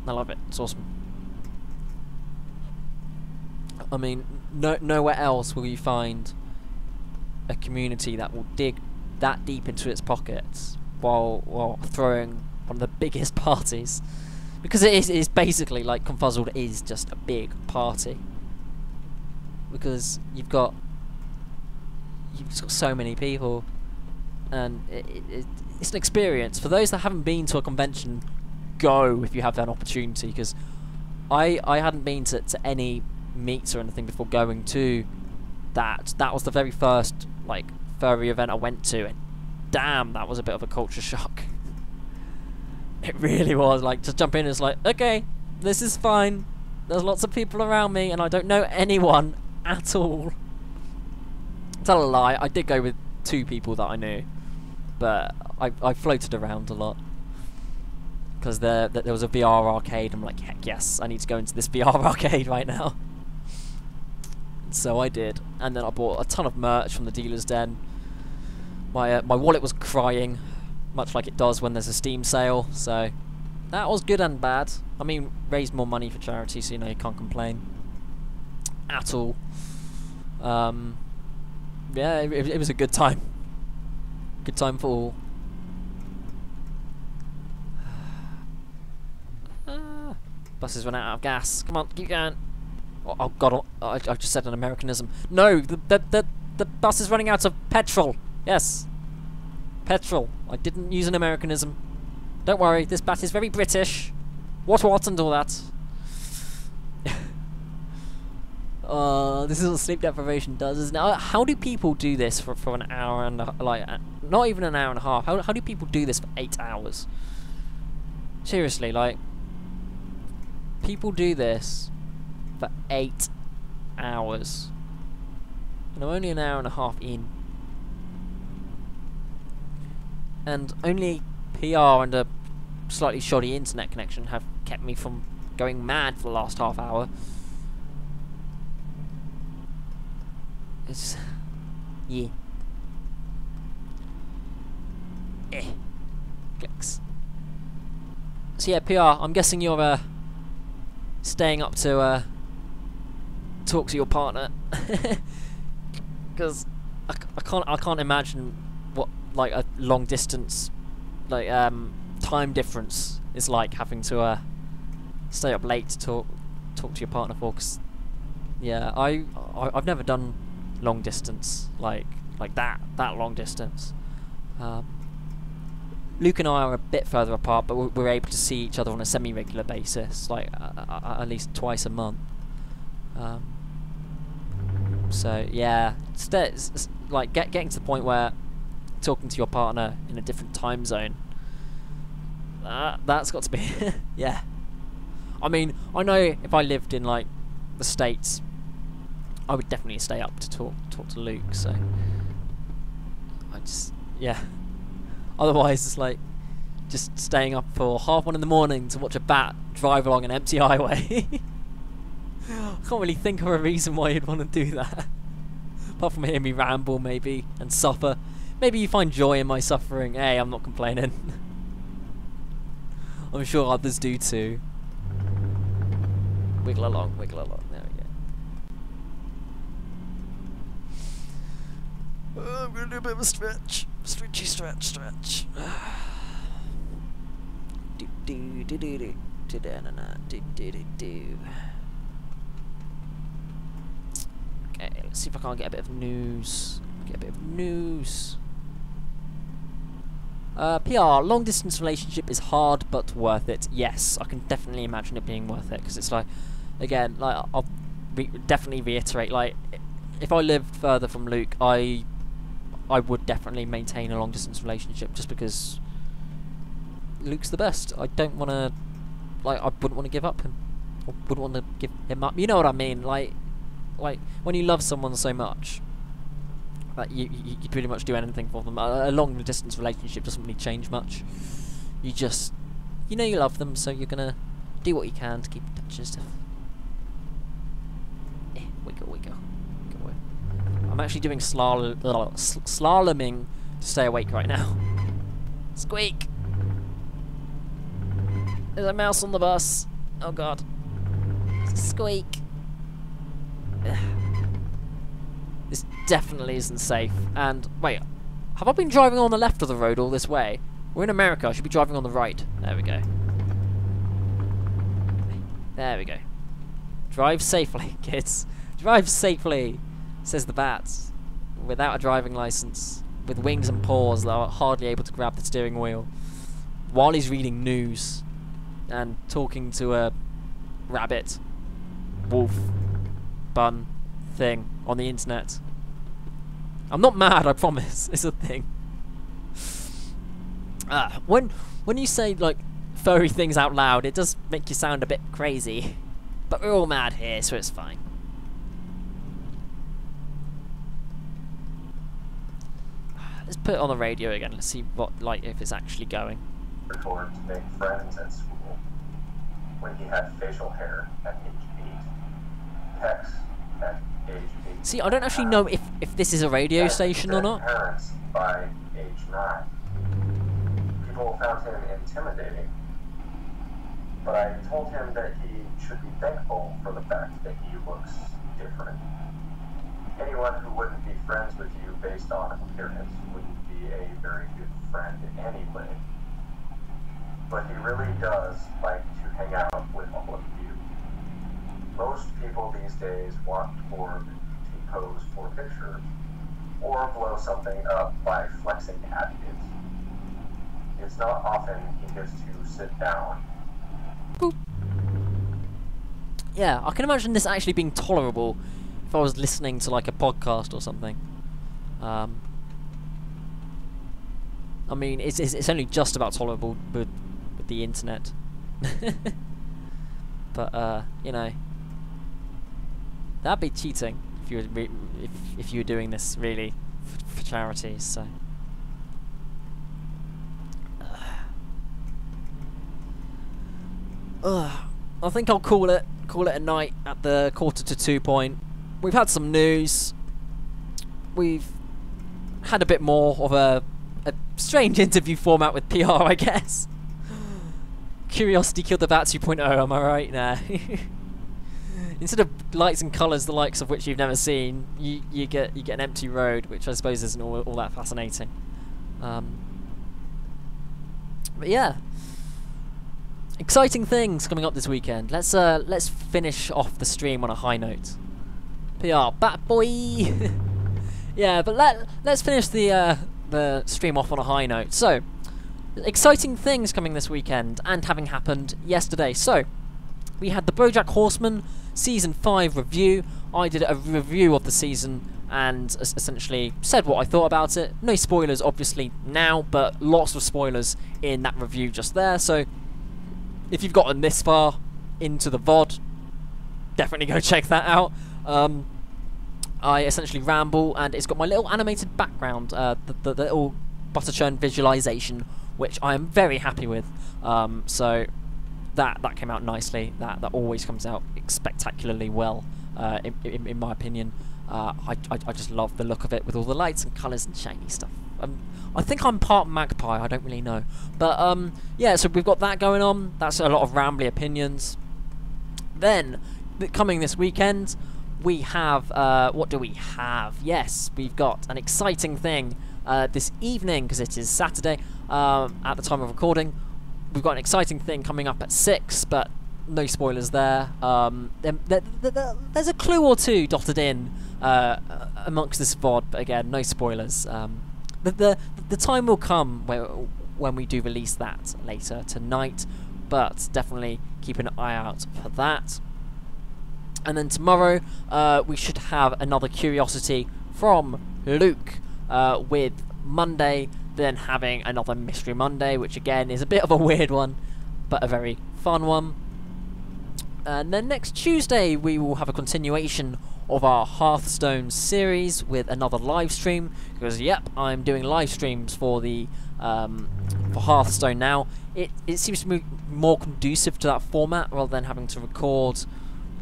S1: I love it. It's awesome. I mean, nowhere else will you find a community that will dig that deep into its pockets while throwing one of the biggest parties, because it is basically like Confuzzled is just a big party, because you've got so many people, and it's an experience. For those that haven't been to a convention, go if you have that opportunity, because I hadn't been to any meets or anything before going to that. That was the very first like furry event I went to, and damn, that was a bit of a culture shock. It really was. Like, to jump in and it's like, okay, this is fine, there's lots of people around me and I don't know anyone at all. Tell a lie, I did go with 2 people that I knew, but I floated around a lot, because there was a VR arcade. I'm like, heck yes, I need to go into this VR arcade right now. So I did, and then I bought a ton of merch from the dealer's den. My wallet was crying, much like it does when there's a Steam sale, so that was good and bad. I mean, raised more money for charity, so you know, you can't complain at all. Yeah, it was a good time. Good time for all. Buses run out of gas. Come on, keep going. Oh god, I just said an Americanism. No, the bus is running out of petrol. Yes, petrol. I didn't use an Americanism. Don't worry, this bat is very British. What and all that. This is what sleep deprivation does, isn't it? How do people do this for an hour and not even an hour and a half? How do people do this for 8 hours? Seriously, like, people do this for 8 hours, and I'm only an hour and a half in, and only PR and a slightly shoddy internet connection have kept me from going mad for the last half hour. It's yeah. Clicks. So yeah, PR, I'm guessing you're staying up to talk to your partner, because I can't imagine what like a long distance like time difference is like, having to stay up late to talk to your partner for. 'Cause yeah, I've never done long distance like that long distance. Luke and I are a bit further apart, but we're able to see each other on a semi-regular basis, like at least twice a month. So yeah, like getting to the point where talking to your partner in a different time zone, that's got to be yeah. I mean, I know if I lived in like the States, I would definitely stay up to talk to Luke. So I just, yeah. Otherwise, it's like just staying up for 1:30 in the morning to watch a bat drive along an empty highway. I can't really think of a reason why you'd want to do that. apart from hearing me ramble, maybe, and suffer. Maybe you find joy in my suffering. Hey, I'm not complaining. I'm sure others do too. Wiggle along, wiggle along. There we go. I'm gonna do a bit of a stretch. Stretchy stretch, stretch. Do do do do do do do do do do. Okay, let's see if I can't get a bit of news. Get a bit of news. PR, long distance relationship is hard but worth it. Yes, I can definitely imagine it being worth it, because it's like, again, like I'll definitely reiterate, like if I lived further from Luke, I would definitely maintain a long distance relationship, just because Luke's the best. I don't want to, like, I wouldn't want to give up him. I wouldn't want to give him up. You know what I mean? Like when you love someone so much, like you pretty much do anything for them. A long distance relationship doesn't really change much. You just, you know, you love them, so you're gonna do what you can to keep in touch and stuff. Wiggle, wiggle. I'm actually doing slaloming to stay awake right now. Squeak! There's a mouse on the bus. Oh god. Squeak. Ugh. This definitely isn't safe. And wait, have I been driving on the left of the road all this way? We're in America, I should be driving on the right. There we go. There we go. Drive safely, kids. Drive safely, says the bat, without a driving license, with wings and paws that are hardly able to grab the steering wheel, while he's reading news and talking to a rabbit, wolf, bun thing on the internet. I'm not mad, I promise. It's a thing. When you say like furry things out loud, it does make you sound a bit crazy. But we're all mad here, so it's fine. Let's put it on the radio again. Let's see what, like, if it's actually going.
S3: To make friends at school when he had facial hair at age 8, pecs at age 8.
S1: See, I don't actually know if this is a radio station or not.
S3: Parents by age 9. People found him intimidating, but I told him that he should be thankful for the fact that he looks different. Anyone who wouldn't be friends with you based on appearance wouldn't be a very good friend anyway. But he really does like to hang out with all of you. Most people these days want Torg to pose for pictures, or blow something up by flexing at it. It's not often he gets to sit down.
S1: Boop. Yeah, I can imagine this actually being tolerable if I was listening to like a podcast or something. I mean, it's only just about tolerable with the internet. But you know, that'd be cheating if you were if you were doing this really for charity. So. I think I'll call it a night at the 1:45 point. We've had some news. We've had a bit more of a strange interview format with PR, I guess. Curiosity killed the bat 2.0, am I right? Nah. Instead of lights and colours, the likes of which you've never seen, you get an empty road, which I suppose isn't all that fascinating. But yeah. Exciting things coming up this weekend. Let's finish off the stream on a high note. PR, bat boy. Yeah, but let's finish the stream off on a high note. So, exciting things coming this weekend and having happened yesterday. So, we had the BoJack Horseman season 5 review. I did a review of the season and essentially said what I thought about it. No spoilers, obviously now, but lots of spoilers in that review just there. So. If you've gotten this far into the VOD, definitely go check that out. I essentially ramble, and it's got my little animated background, the little butter churn visualization, which I am very happy with. So that came out nicely. That always comes out spectacularly well, in my opinion. I just love the look of it with all the lights and colours and shiny stuff. I think I'm part magpie, I don't really know. But yeah, so we've got that going on. That's a lot of rambly opinions. Then, coming this weekend, we have, what do we have? Yes, we've got an exciting thing this evening, because it is Saturday at the time of recording. We've got an exciting thing coming up at 6, but no spoilers there. There's a clue or two dotted in amongst this VOD, but again, no spoilers. The time will come when we do release that later tonight, but definitely keep an eye out for that. And then tomorrow we should have another curiosity from Luke, with Monday then having another Mystery Monday, which again is a bit of a weird one, but a very fun one. And then next Tuesday we will have a continuation of our Hearthstone series with another live stream, because yep, I'm doing live streams for the for Hearthstone now. It seems to be more conducive to that format rather than having to record,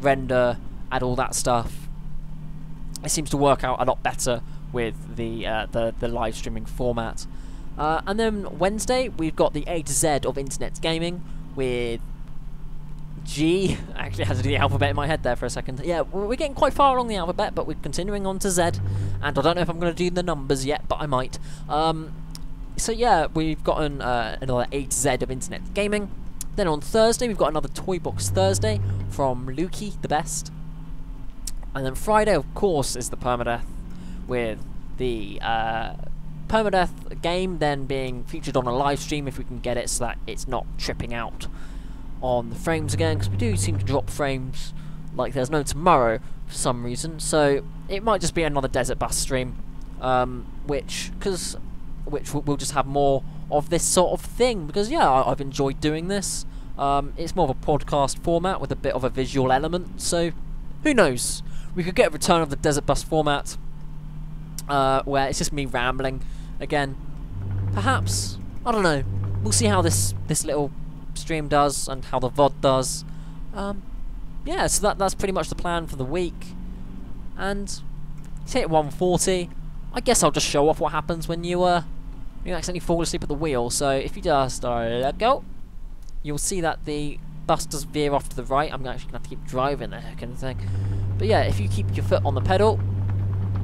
S1: render, add all that stuff. It seems to work out a lot better with the live streaming format. And then Wednesday we've got the A to Z of internet gaming with G. I actually had to do the alphabet in my head there for a second. Yeah, we're getting quite far along the alphabet, but we're continuing on to Z, and I don't know if I'm going to do the numbers yet, but I might. So yeah, we've got another A to Z of internet gaming. Then on Thursday we've got another Toy Box Thursday from Lukey, the best. And then Friday, of course, is the permadeath, with the permadeath game then being featured on a live stream if we can get it, so that it's not tripping out on the frames again, because we do seem to drop frames like there's no tomorrow for some reason. So it might just be another Desert Bus stream, which we'll just have more of this sort of thing, because yeah, I've enjoyed doing this. It's more of a podcast format with a bit of a visual element, so who knows, we could get a return of the Desert Bus format, where it's just me rambling again. Perhaps, I don't know, we'll see how this little stream does and how the VOD does. Yeah, so that's pretty much the plan for the week. And it's hit 1:40. I guess I'll just show off what happens when you accidentally fall asleep at the wheel. So if you just let go, you'll see that the bus does veer off to the right. I'm actually gonna have to keep driving there, kind of thing. But yeah, if you keep your foot on the pedal,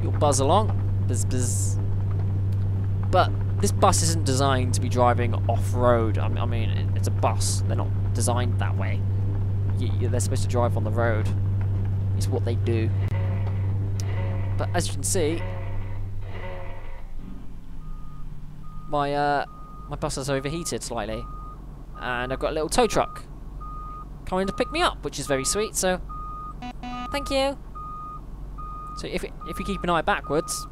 S1: you'll buzz along. Buzz buzz. But this bus isn't designed to be driving off-road. I mean, it's a bus. They're not designed that way. They're supposed to drive on the road. It's what they do. But as you can see, my bus has overheated slightly, and I've got a little tow truck coming to pick me up, which is very sweet. So, thank you. So if you keep an eye backwards.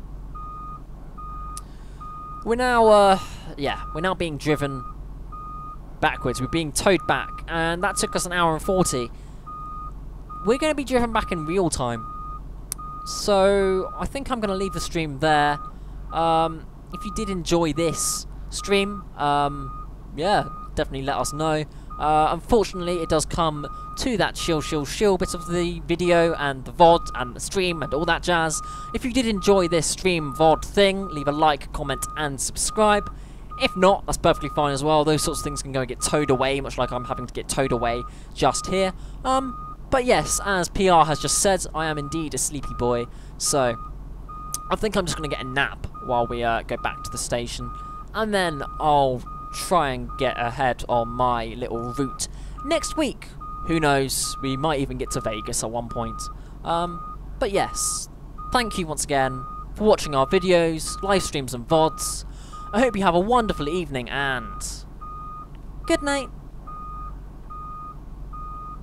S1: We're now, we're now being driven backwards. We're being towed back, and that took us an hour and 40. We're going to be driven back in real time. So, I think I'm going to leave the stream there. If you did enjoy this stream, yeah, definitely let us know. Unfortunately, it does come to that shill bit of the video and the VOD and the stream and all that jazz. If you did enjoy this stream VOD thing, leave a like, comment and subscribe. If not, that's perfectly fine as well. Those sorts of things can go and get towed away, much like I'm having to get towed away just here. But yes, as PR has just said, I am indeed a sleepy boy, so I think I'm just going to get a nap while we go back to the station, and then I'll try and get ahead on my little route next week. Who knows, we might even get to Vegas at one point. But yes, thank you once again for watching our videos, live streams and VODs. I hope you have a wonderful evening, and good night.